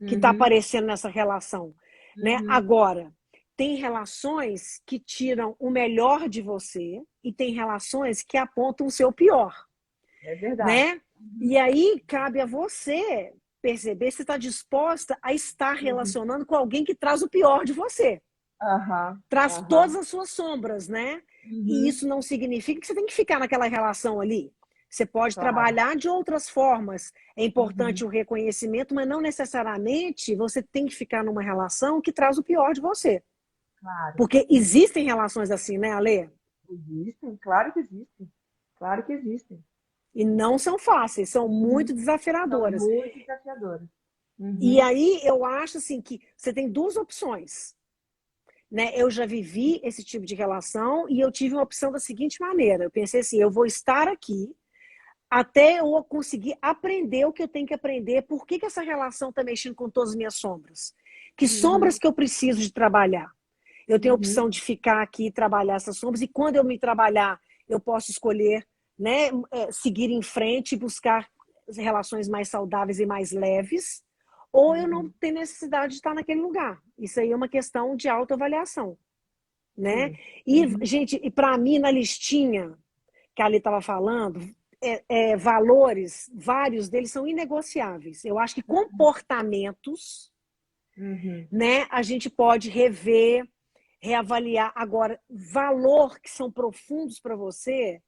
que está Uhum. aparecendo nessa relação. Né? Uhum. Agora, tem relações que tiram o melhor de você e tem relações que apontam o seu pior. É verdade. Né? Uhum. E aí cabe a você perceber se está disposta a estar Uhum. relacionando com alguém que traz o pior de você. Aham. Traz todas Aham. as suas sombras, né? E Uhum. isso não significa que você tem que ficar naquela relação ali. Você pode Claro. trabalhar de outras formas. É Uhum. importante o reconhecimento, mas não necessariamente você tem que ficar numa relação que traz o pior de você. Claro. Porque Uhum. existem relações assim, né, Ale? Existem, claro que existem. Claro que existem. E não são fáceis, são muito Uhum. São desafiadoras. muito desafiadoras. E Uhum. aí eu acho assim que você tem duas opções. Né? Eu já vivi esse tipo de relação e eu tive uma opção da seguinte maneira. Eu pensei assim, eu vou estar aqui até eu conseguir aprender o que eu tenho que aprender. Por que, que essa relação está mexendo com todas as minhas sombras? Que sombras Uhum. que eu preciso de trabalhar? Eu tenho a Uhum. opção de ficar aqui e trabalhar essas sombras, e quando eu me trabalhar, eu posso escolher, né, seguir em frente e buscar relações mais saudáveis e mais leves, ou eu não Uhum. tenho necessidade de estar naquele lugar. Isso aí é uma questão de autoavaliação, né? Sim. E, Uhum. gente, e para mim, na listinha que a Ali estava falando, valores, vários deles são inegociáveis. Eu acho que comportamentos, Uhum. né, a gente pode rever, reavaliar. Agora, valor que são profundos para você,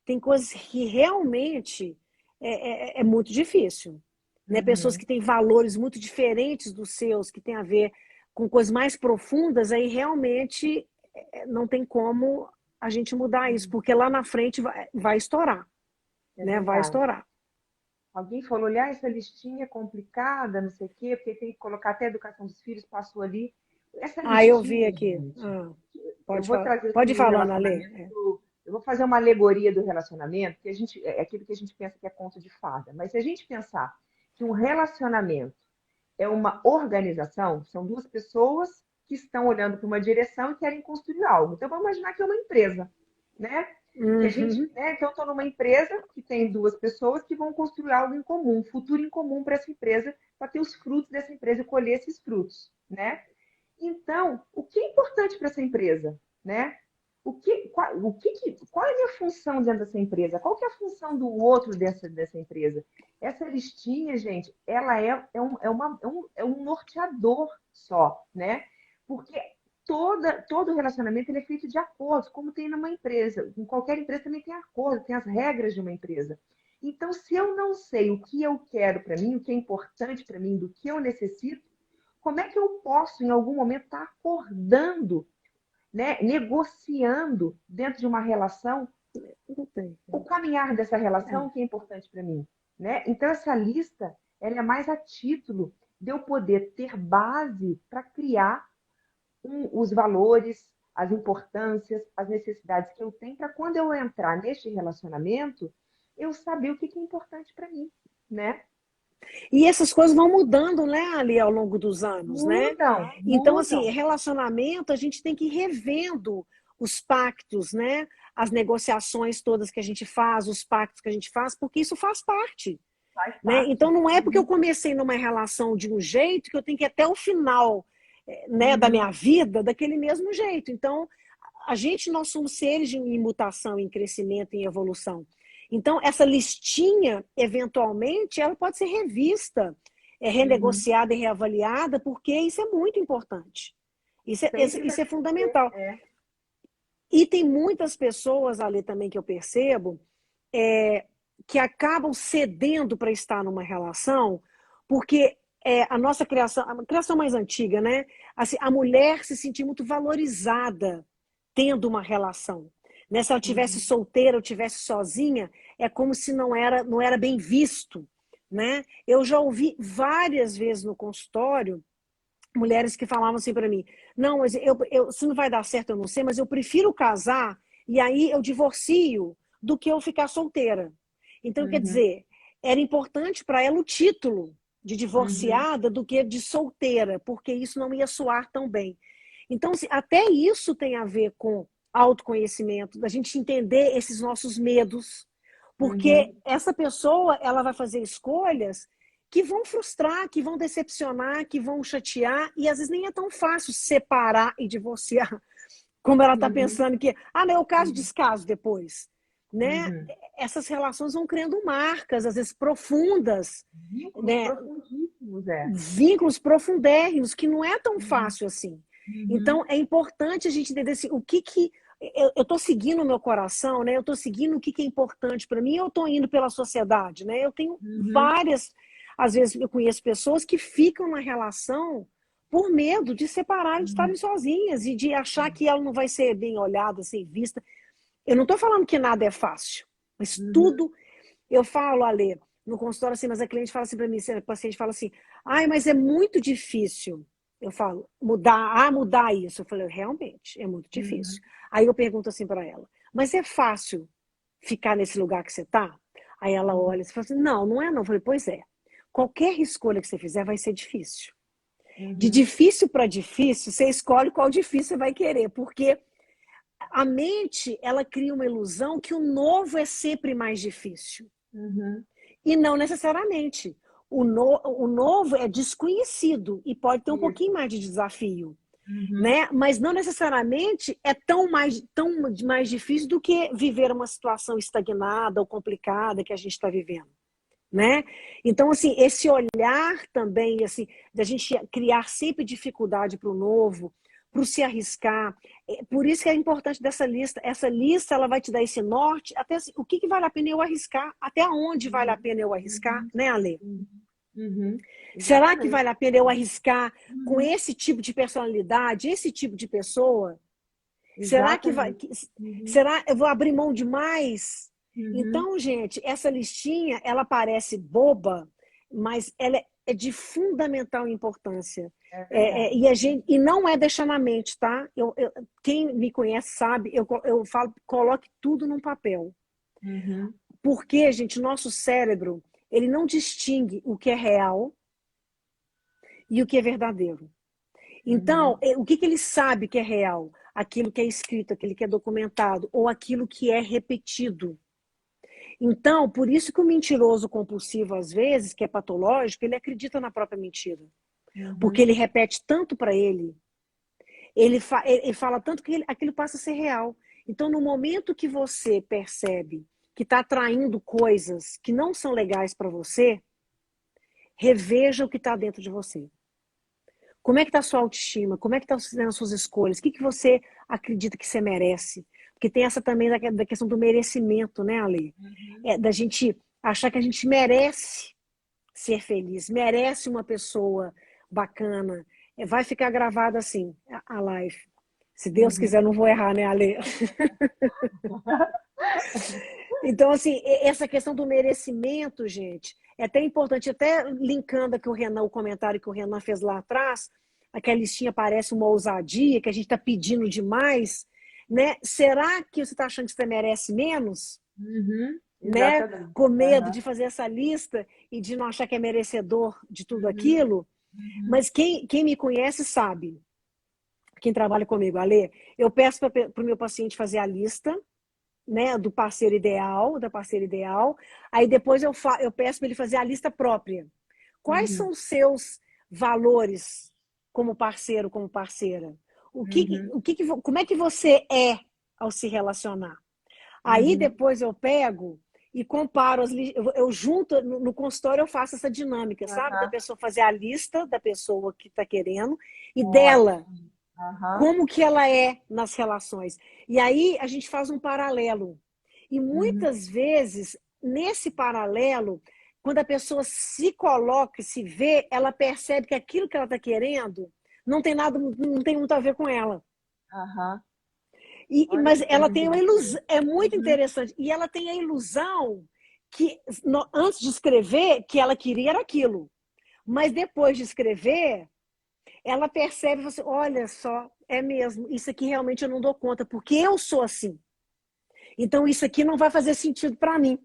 tem coisas que realmente é muito difícil. Né? Pessoas Uhum. que têm valores muito diferentes dos seus, que têm a ver com coisas mais profundas, aí realmente não tem como a gente mudar isso, Uhum. porque lá na frente vai estourar, É né? Vai verdade. estourar. Alguém falou, olhar essa listinha é complicada, não sei o quê, porque tem que colocar até a educação dos filhos, passou ali. Essa Ah, eu vi listinha, aqui. gente, Ah, eu pode vou falar. trazer Pode ir assim, o falando, Ale. relacionamento eu vou fazer uma alegoria do relacionamento, que a gente, é aquilo que a gente pensa que é conto de fada. Mas se a gente pensar que um relacionamento é uma organização, são duas pessoas que estão olhando para uma direção e querem construir algo. Então, vamos imaginar que é uma empresa, né? Que a gente, Uhum. né? Então, estou numa empresa que tem duas pessoas que vão construir algo em comum, um futuro em comum para essa empresa, para ter os frutos dessa empresa e colher esses frutos, né? Então, o que é importante para essa empresa, né? Qual é a minha função dentro dessa empresa? Qual que é a função do outro dessa empresa? Essa listinha, gente, ela é um norteador só, né? Porque todo relacionamento ele é feito de acordos, como tem numa empresa. Em qualquer empresa também tem acordo, tem as regras de uma empresa. Então, se eu não sei o que eu quero para mim, o que é importante para mim, do que eu necessito, como é que eu posso, em algum momento, estar acordando, né, negociando dentro de uma relação Não tem. o caminhar dessa relação É. que é importante para mim, né? Então essa lista ela é mais a título de eu poder ter base para criar os valores, as importâncias, as necessidades que eu tenho para quando eu entrar neste relacionamento eu saber o que é importante para mim, né? E essas coisas vão mudando, né, ali ao longo dos anos, né? Mudam, Então, assim, mudam. relacionamento, a gente tem que ir revendo os pactos, né? As negociações todas que a gente faz, os pactos que a gente faz, porque isso faz parte, Faz né? Então, parte. não é porque eu Uhum, comecei numa relação de um jeito que eu tenho que ir até o final, né, da uhum, minha vida daquele mesmo jeito. Então, nós somos seres em mutação, em crescimento, em evolução. Então, essa listinha, eventualmente, ela pode ser revista, Uhum. renegociada e reavaliada, porque isso é muito importante. Sempre Isso vai é ser. fundamental. E tem muitas pessoas ali também que eu percebo que acabam cedendo para estar numa relação, porque a nossa criação, a criação mais antiga, né? Assim, a mulher se sentia muito valorizada tendo uma relação. Né? Se ela tivesse Uhum. solteira ou tivesse sozinha, é como se não era bem visto. Né? Eu já ouvi várias vezes no consultório mulheres que falavam assim para mim: não, mas se não vai dar certo, eu não sei, mas eu prefiro casar e aí eu divorcio do que eu ficar solteira. Então, quer Uhum. dizer, era importante para ela o título de Uhum. divorciada do que de solteira, porque isso não ia soar tão bem. Então, até isso tem a ver com autoconhecimento, da gente entender esses nossos medos, porque Uhum. essa pessoa ela vai fazer escolhas que vão frustrar, que vão decepcionar, que vão chatear, e às vezes nem é tão fácil separar e divorciar, como ela está Uhum. pensando que, não, eu caso, Uhum. descaso depois. Né? Uhum. Essas relações vão criando marcas, às vezes profundas, Vínculos né? profundíssimos, Vínculos profundérrimos, que não é tão Uhum. fácil assim. Uhum. Então, é importante a gente entender assim, o que que eu estou seguindo o meu coração, né? Eu estou seguindo o que que é importante para mim, eu estou indo pela sociedade, né? Eu tenho Uhum. várias, às vezes eu conheço pessoas que ficam na relação por medo de separar, de estarem Uhum. sozinhas e de achar que ela não vai ser bem olhada, ser vista. Eu não estou falando que nada é fácil, mas Uhum. tudo eu falo, Ale, no consultório assim, mas a cliente fala assim para mim, a paciente fala assim, ai, mas é muito difícil. Eu falo, mudar isso. Eu falei, realmente, é muito difícil. Uhum. Aí eu pergunto assim para ela, mas é fácil ficar nesse lugar que você está? Aí ela olha e fala assim, não, não é não. Eu falei, pois é. Qualquer escolha que você fizer vai ser difícil. De Uhum. difícil para difícil, você escolhe qual difícil você vai querer, porque a mente, ela cria uma ilusão que o novo é sempre mais difícil. Uhum. E não necessariamente. O novo é desconhecido e pode ter um pouquinho Isso. mais de desafio, Uhum. né? Mas não necessariamente é tão mais difícil do que viver uma situação estagnada ou complicada que a gente está vivendo, né? Então, assim, esse olhar também, assim, da gente criar sempre dificuldade para o novo, para o se arriscar. Por isso que é importante dessa lista. Essa lista, ela vai te dar esse norte, até assim, o que, que vale a pena eu arriscar, até onde vale a Uhum. pena eu arriscar, Uhum. né, Ale? Uhum. Uhum. Será que Exatamente. vale a pena eu arriscar com Uhum. esse tipo de personalidade, esse tipo de pessoa? Será que vai. Exatamente. Uhum. Será eu vou abrir mão demais? Uhum. Então, gente, essa listinha, ela parece boba, mas ela é de fundamental importância. É verdade. E não é deixar na mente, tá? Quem me conhece sabe, eu falo, coloque tudo num papel. Uhum. Porque, gente, nosso cérebro, ele não distingue o que é real e o que é verdadeiro. Então, Uhum. o que, que ele sabe que é real? Aquilo que é escrito, aquilo que é documentado, ou aquilo que é repetido. Então, por isso que o mentiroso compulsivo, às vezes, que é patológico, ele acredita na própria mentira. Porque Uhum. ele repete tanto para ele, ele fala tanto que aquilo passa a ser real. Então, no momento que você percebe que está atraindo coisas que não são legais para você, reveja o que está dentro de você. Como é que está a sua autoestima? Como é que estão sendo as suas escolhas? O que, que você acredita que você merece? Porque tem essa também da questão do merecimento, né, Ale? Uhum. Da gente achar que a gente merece ser feliz, merece uma pessoa bacana. Vai ficar gravada assim, a live. Se Deus quiser, Uhum. não vou errar, né, Ale? Então, assim, essa questão do merecimento, gente, é até importante, até linkando aqui o comentário que o Renan fez lá atrás, aquela listinha parece uma ousadia, que a gente está pedindo demais, né? Será que você está achando que você merece menos? Uhum. Né? Exatamente. Com medo Aham. de fazer essa lista e de não achar que é merecedor de tudo Uhum. aquilo? Uhum. Mas quem me conhece sabe, quem trabalha comigo, Ale, eu peço para o meu paciente fazer a lista, né, do parceiro ideal, da parceira ideal. Aí depois eu peço para ele fazer a lista própria. Quais Uhum. são os seus valores como parceiro, como parceira? Uhum. Como é que você é ao se relacionar? Aí Uhum. depois eu pego e comparo eu junto no consultório, eu faço essa dinâmica, sabe? Da Aham. pessoa fazer a lista da pessoa que está querendo e dela, Ótimo. Aham. como que ela é nas relações. E aí a gente faz um paralelo. E Uhum. muitas vezes, nesse paralelo, quando a pessoa se coloca, se vê, ela percebe que aquilo que ela está querendo não tem nada, não tem muito a ver com ela. Aham. Olha Mas que ela coisa tem uma ilusão, interessante. é muito Uhum. interessante. E ela tem a ilusão que, antes de escrever, que ela queria era aquilo. Mas depois de escrever, ela percebe, assim, olha só, é mesmo, isso aqui realmente eu não dou conta, porque eu sou assim. Então isso aqui não vai fazer sentido para mim.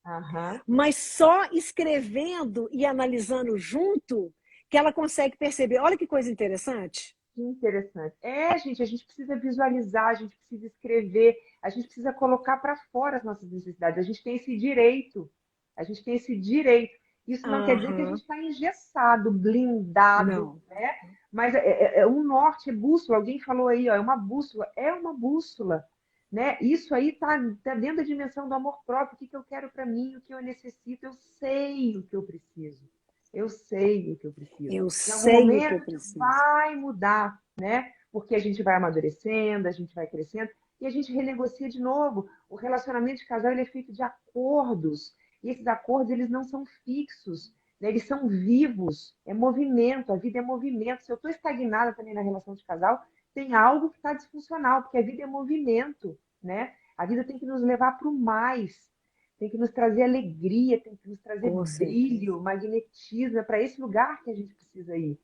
Aham. Mas só escrevendo e analisando junto que ela consegue perceber. Olha que coisa interessante. Que interessante. É, gente, a gente precisa visualizar, a gente precisa escrever, a gente precisa colocar para fora as nossas necessidades. A gente tem esse direito. A gente tem esse direito. Isso não quer dizer que a gente Aham. está engessado, blindado, Não. né? Mas é um norte, é bússola. Alguém falou aí, ó, é uma bússola, né? Isso aí tá dentro da dimensão do amor próprio. O que que eu quero para mim, o que eu necessito, eu sei o que eu preciso. Eu sei o que eu preciso. Eu Em algum sei o que eu momento isso preciso. vai mudar, né? Porque a gente vai amadurecendo, a gente vai crescendo e a gente renegocia de novo. O relacionamento de casal ele é feito de acordos. E esses acordos eles não são fixos, né? Eles são vivos. É movimento, a vida é movimento. Se eu estou estagnada também na relação de casal, tem algo que está disfuncional, porque a vida é movimento, né? A vida tem que nos levar para o mais, tem que nos trazer alegria, tem que nos trazer Com certeza. brilho, magnetismo, é para esse lugar que a gente precisa ir.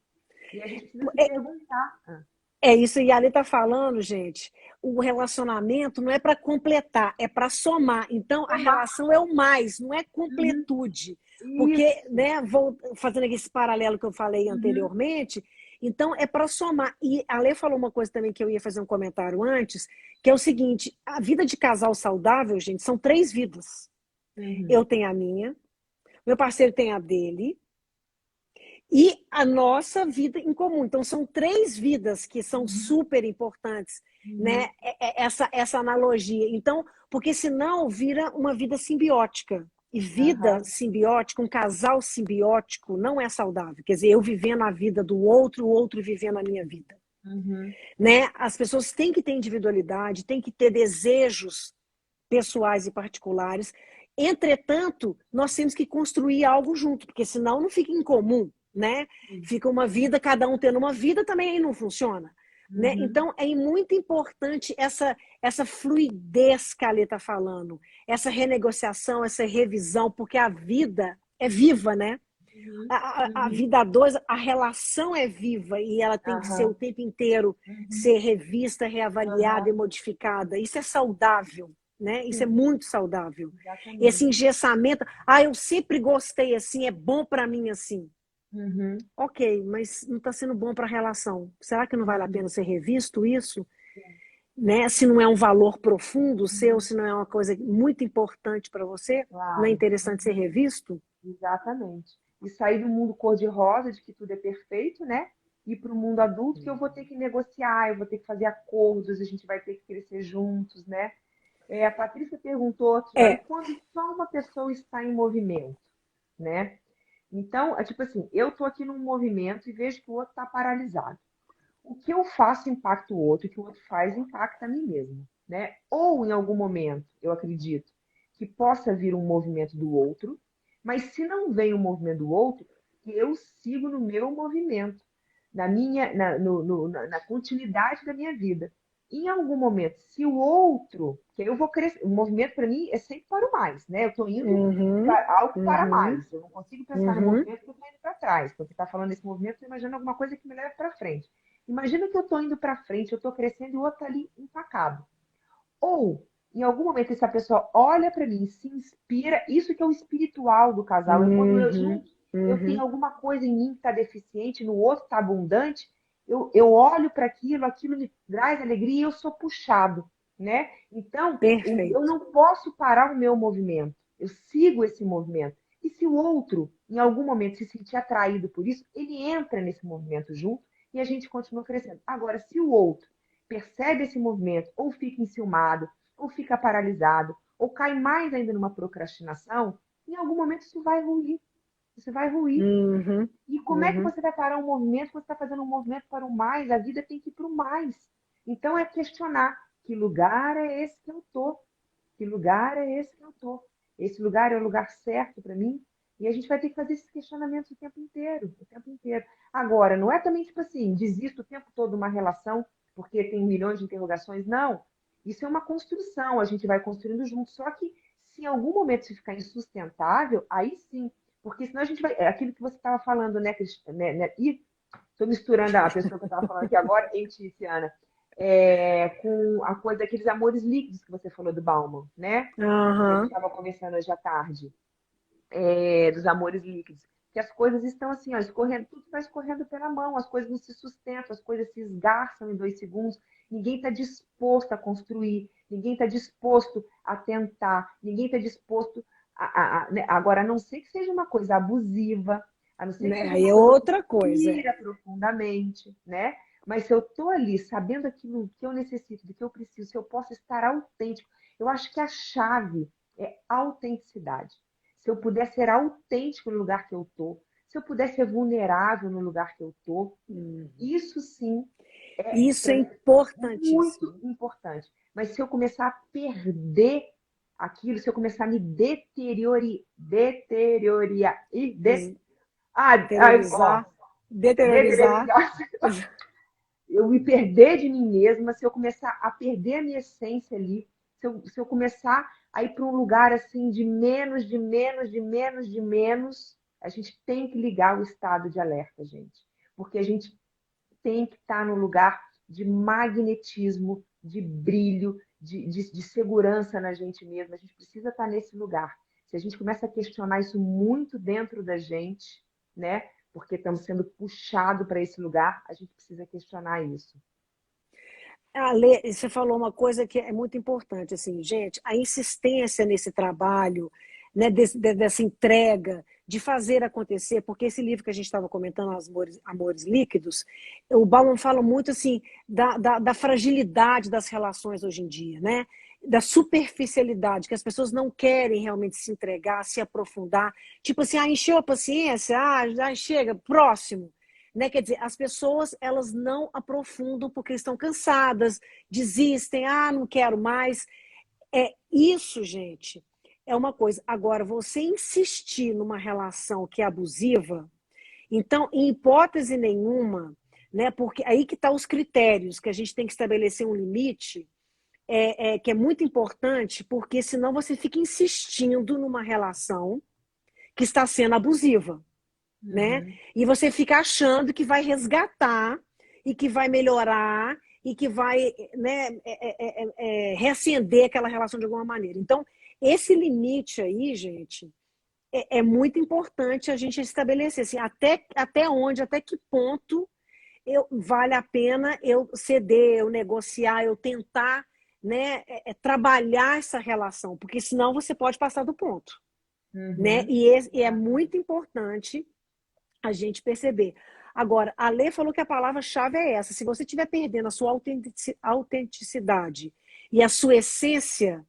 E a gente precisa se É, perguntar. é isso, e ali está falando, gente. O relacionamento não é para completar, é para somar. Então, a Tomar. relação é o mais, não é Uhum. completude. Porque, Isso. né, vou fazendo aqui esse paralelo que eu falei Uhum. anteriormente, então é para somar. E a Lê falou uma coisa também que eu ia fazer um comentário antes, que é o seguinte: a vida de casal saudável, gente, são 3 vidas. Uhum. Eu tenho a minha, meu parceiro tem a dele, e a nossa vida em comum. Então, são 3 vidas que são Uhum. super importantes, né? Uhum. Essa analogia. Então, porque senão vira uma vida simbiótica. E vida Aham. simbiótica, um casal simbiótico, não é saudável. Quer dizer, eu vivendo a vida do outro, o outro vivendo a minha vida. Uhum. Né? As pessoas têm que ter individualidade, têm que ter desejos pessoais e particulares. Entretanto, nós temos que construir algo junto, porque senão não fica em comum, né? Fica uma vida, cada um tendo uma vida, também aí não funciona. Né? Uhum. Então, é muito importante essa fluidez que a Alê está falando, essa renegociação, essa revisão, porque a vida é viva, né? Uhum. A Uhum. vida a dois, a relação é viva e ela tem que ser o Aham. tempo inteiro Uhum. ser revista, reavaliada e Aham. modificada. Isso é saudável, né? Isso é Sim, muito saudável. Esse exatamente. engessamento, eu sempre gostei assim, é bom para mim assim. Uhum. Ok, mas não está sendo bom para a relação. Será que não vale a Uhum. pena ser revisto isso? Sim. Né? Se não é um valor profundo seu, Uhum. se não é uma coisa muito importante para você, não é Claro. interessante ser Uhum. revisto? Exatamente. E sair do mundo cor-de-rosa, de que tudo é perfeito, né? Ir para o mundo adulto, que eu vou ter que negociar, eu vou ter que fazer acordos, a gente vai ter que crescer juntos, né? A Patrícia perguntou aqui, ó, e É, quando só uma pessoa está em movimento, né? Então, é tipo assim, eu estou aqui num movimento e vejo que o outro está paralisado. O que eu faço impacta o outro, o que o outro faz impacta a mim mesmo, né? Ou em algum momento, eu acredito que possa vir um movimento do outro, mas se não vem o movimento do outro, eu sigo no meu movimento, na minha, na, no, no, na continuidade da minha vida. Em algum momento, se o outro, que eu vou crescer, o movimento para mim é sempre para o mais, né? Eu estou indo uhum, para algo para uhum, mais. Eu não consigo pensar no uhum. movimento que eu estou indo para trás. Quando você está falando desse movimento, eu estou imaginando alguma coisa que me leva para frente. Imagina que eu estou indo para frente, eu estou crescendo e o outro está ali empacado. Ou, em algum momento, essa pessoa olha para mim, se inspira. Isso que é o espiritual do casal. É quando eu Uhum, junto, eu tenho uhum. alguma coisa em mim que está deficiente, no outro está abundante. Eu olho para aquilo, aquilo me traz alegria e eu sou puxado, né? Então, eu Perfeito. não posso parar o meu movimento. Eu sigo esse movimento. E se o outro, em algum momento, se sentir atraído por isso, ele entra nesse movimento junto e a gente continua crescendo. Agora, se o outro percebe esse movimento, ou fica enciumado, ou fica paralisado, ou cai mais ainda numa procrastinação, em algum momento isso vai ruir. Isso vai ruir. Uhum, E como é que uhum. você vai parar um movimento? Você está fazendo um movimento para o mais, a vida tem que ir para o mais. Então é questionar que lugar é esse que eu estou? Que lugar é esse que eu estou? Esse lugar é o lugar certo para mim? E a gente vai ter que fazer esses questionamentos o tempo inteiro, o tempo inteiro. Agora, não é também tipo assim, desisto o tempo todo de uma relação porque tem milhões de interrogações. Não. Isso é uma construção, a gente vai construindo junto. Só que se em algum momento isso ficar insustentável, aí sim. Porque senão a gente vai. É aquilo que você estava falando, né, Ih, estou misturando a pessoa que eu estava falando aqui agora, em Tiziana, com a coisa daqueles amores líquidos que você falou do Bauman, né? Que a gente Aham. estava conversando hoje à tarde, dos amores líquidos. Que as coisas estão assim, ó, escorrendo, tudo vai escorrendo pela mão, as coisas não se sustentam, as coisas se esgarçam em 2 segundos. Ninguém está disposto a construir, ninguém está disposto a tentar, ninguém está disposto né? Agora, a não ser que seja uma coisa abusiva, a não ser que Né, seja aí uma é coisa que outra coisa. fira profundamente, né? Mas se eu estou ali sabendo aquilo que eu necessito, do que eu preciso, se eu posso estar autêntico, eu acho que a chave é autenticidade. Se eu puder ser autêntico no lugar que eu estou, se eu puder ser vulnerável no lugar que eu estou, Uhum. isso sim é Isso é para mim muito importantíssimo. importante. Mas se eu começar a perder aquilo, se eu começar a me deteriorar, Des- ó, Interiorizar, deteriorizar. deteriorizar, eu me perder de mim mesma, se eu começar a perder a minha essência ali, se eu começar a ir para um lugar assim de menos, de menos, de menos, de menos, a gente tem que ligar o estado de alerta, gente. Porque a gente tem que estar no lugar de magnetismo, de brilho, de segurança na gente mesma. A gente precisa estar nesse lugar. Se a gente começa a questionar isso muito dentro da gente, né? Porque estamos sendo puxados para esse lugar, a gente precisa questionar isso. Ale, você falou uma coisa que é muito importante, assim, gente, a insistência nesse trabalho, né, dessa entrega, de fazer acontecer, porque esse livro que a gente estava comentando, Amores Líquidos, o Bauman fala muito, assim, da fragilidade das relações hoje em dia, né? Da superficialidade, que as pessoas não querem realmente se entregar, se aprofundar, tipo assim, encheu a paciência, já chega, próximo. Né? Quer dizer, as pessoas elas não aprofundam porque estão cansadas, desistem, não quero mais. Isso, gente, é uma coisa. Agora, você insistir numa relação que é abusiva, então, em hipótese nenhuma, né? Porque aí que estão os critérios que a gente tem que estabelecer um limite, que é muito importante, porque senão você fica insistindo numa relação que está sendo abusiva, né? Uhum. E você fica achando que vai resgatar e que vai melhorar e que vai, né, reacender aquela relação de alguma maneira. Então, esse limite aí, gente, é muito importante a gente estabelecer assim, até onde, até que ponto vale a pena eu ceder, eu negociar, eu tentar, né, trabalhar essa relação, porque senão você pode passar do ponto, né? Uhum. E é muito importante a gente perceber. Agora, a Lê falou que a palavra-chave é essa. Se você estiver perdendo a sua autenticidade e a sua essência,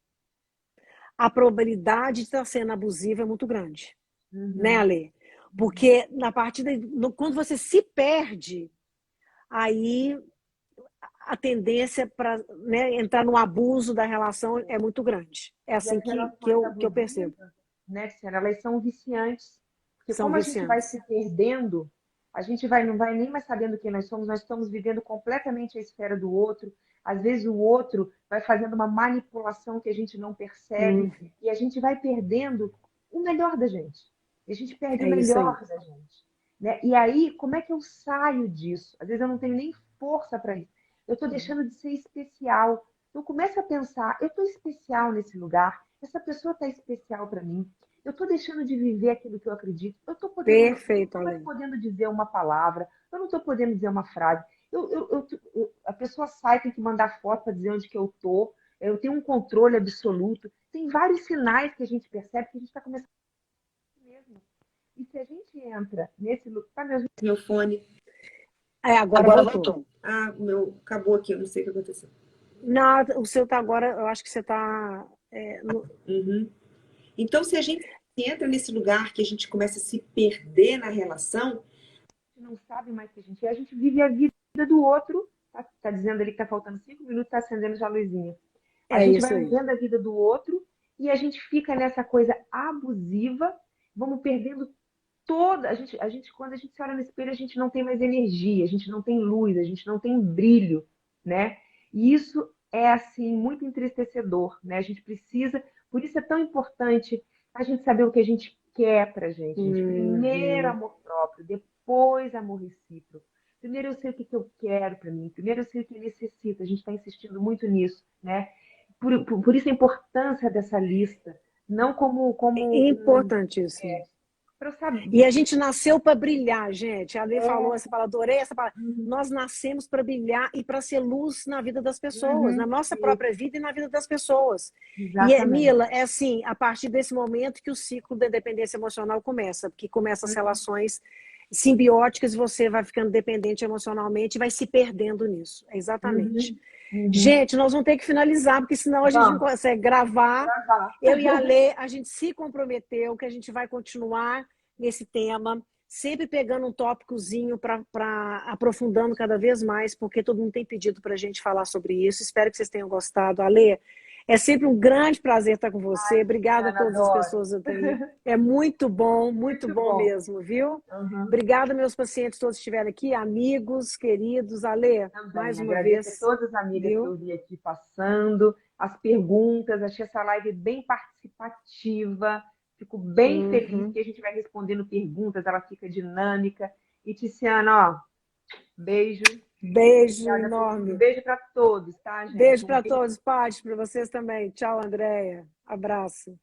a probabilidade de estar sendo abusiva é muito grande. Né, Uhum. Ale? Porque na partida, quando você se perde, aí a tendência para, né, entrar no abuso da relação é muito grande. É E assim as relações que eu percebo. abusivas, né, Tiziana, elas são viciantes. Porque São como a gente vai viciantes. se perdendo, a gente não vai nem mais sabendo quem nós estamos vivendo completamente a esfera do outro. Às vezes o outro vai fazendo uma manipulação que a gente não percebe Hum, e a gente vai perdendo o melhor da gente. E a gente perde o é isso aí. melhor da gente. Né? E aí, como é que eu saio disso? Às vezes eu não tenho nem força para isso. Eu estou deixando de ser especial. Então começa a pensar, eu estou especial nesse lugar, essa pessoa está especial para mim, eu estou deixando de viver aquilo que eu acredito, eu não Perfeito, estou mais Ale. podendo dizer uma palavra, eu não estou podendo dizer uma frase. A pessoa sai, tem que mandar foto para dizer onde que eu estou, eu tenho um controle absoluto. Tem vários sinais que a gente percebe que a gente está começando mesmo. E se a gente entra nesse lugar. Tá meu fone? Agora Agora voltou. voltou. O meu acabou aqui, eu não sei o que aconteceu. Não, o seu tá agora, eu acho que você tá. Uhum. Então, se a gente entra nesse lugar que a gente começa a se perder na relação, A gente não sabe mais que a gente vive a vida do outro. Tá dizendo ali que tá faltando 5 minutos, tá acendendo já a luzinha. A É gente isso vai aí. vivendo a vida do outro e a gente fica nessa coisa abusiva, vamos perdendo toda. Quando a gente se olha no espelho, a gente não tem mais energia, a gente não tem luz, a gente não tem brilho, né? E isso é, assim, muito entristecedor, né? A gente precisa, por isso é tão importante a gente saber o que a gente quer pra gente, gente. Primeiro Uhum. amor próprio, depois amor recíproco. Primeiro eu sei o que eu quero pra mim, primeiro eu sei o que eu necessito. A gente está insistindo muito nisso, né? Por isso a importância dessa lista, não como Importantíssimo. para eu saber. E a gente nasceu para brilhar, gente. A Lei falou É, essa palavra, adorei essa palavra. uhum, Nós nascemos para brilhar e para ser luz na vida das pessoas, na uhum, nossa isso, própria vida e na vida das pessoas. E, exatamente. Mila, é assim, a partir desse momento que o ciclo da dependência emocional começa, porque começa as Uhum, relações simbióticas e você vai ficando dependente emocionalmente e vai se perdendo nisso. É exatamente. uhum, uhum. Gente, nós vamos ter que finalizar, porque senão a gente não Vamos consegue gravar. gravar. Eu e a Lê, a gente se comprometeu que a gente vai continuar nesse tema, sempre pegando um tópicozinho para aprofundando cada vez mais, porque todo mundo tem pedido para a gente falar sobre isso. Espero que vocês tenham gostado. Ale, é sempre um grande prazer estar com você. Ai, Obrigada a Luciana, todas as adoro. pessoas aí. É muito Muito bom bom. mesmo, viu? Uhum. Obrigada, meus pacientes todos que estiveram aqui, amigos, queridos. Ale, mais Também uma agradeço a vez, todas as amigas que viu? eu vi aqui passando, as perguntas, achei essa live bem participativa, fico bem feliz Uhum. que a gente vai respondendo perguntas, ela fica dinâmica. E Tiziana, ó, beijo, Beijo obrigada por tudo, enorme. beijo para todos, tá, gente? Beijo Um para beijo. todos, Paty, para vocês também. Tchau, Andréia. Abraço.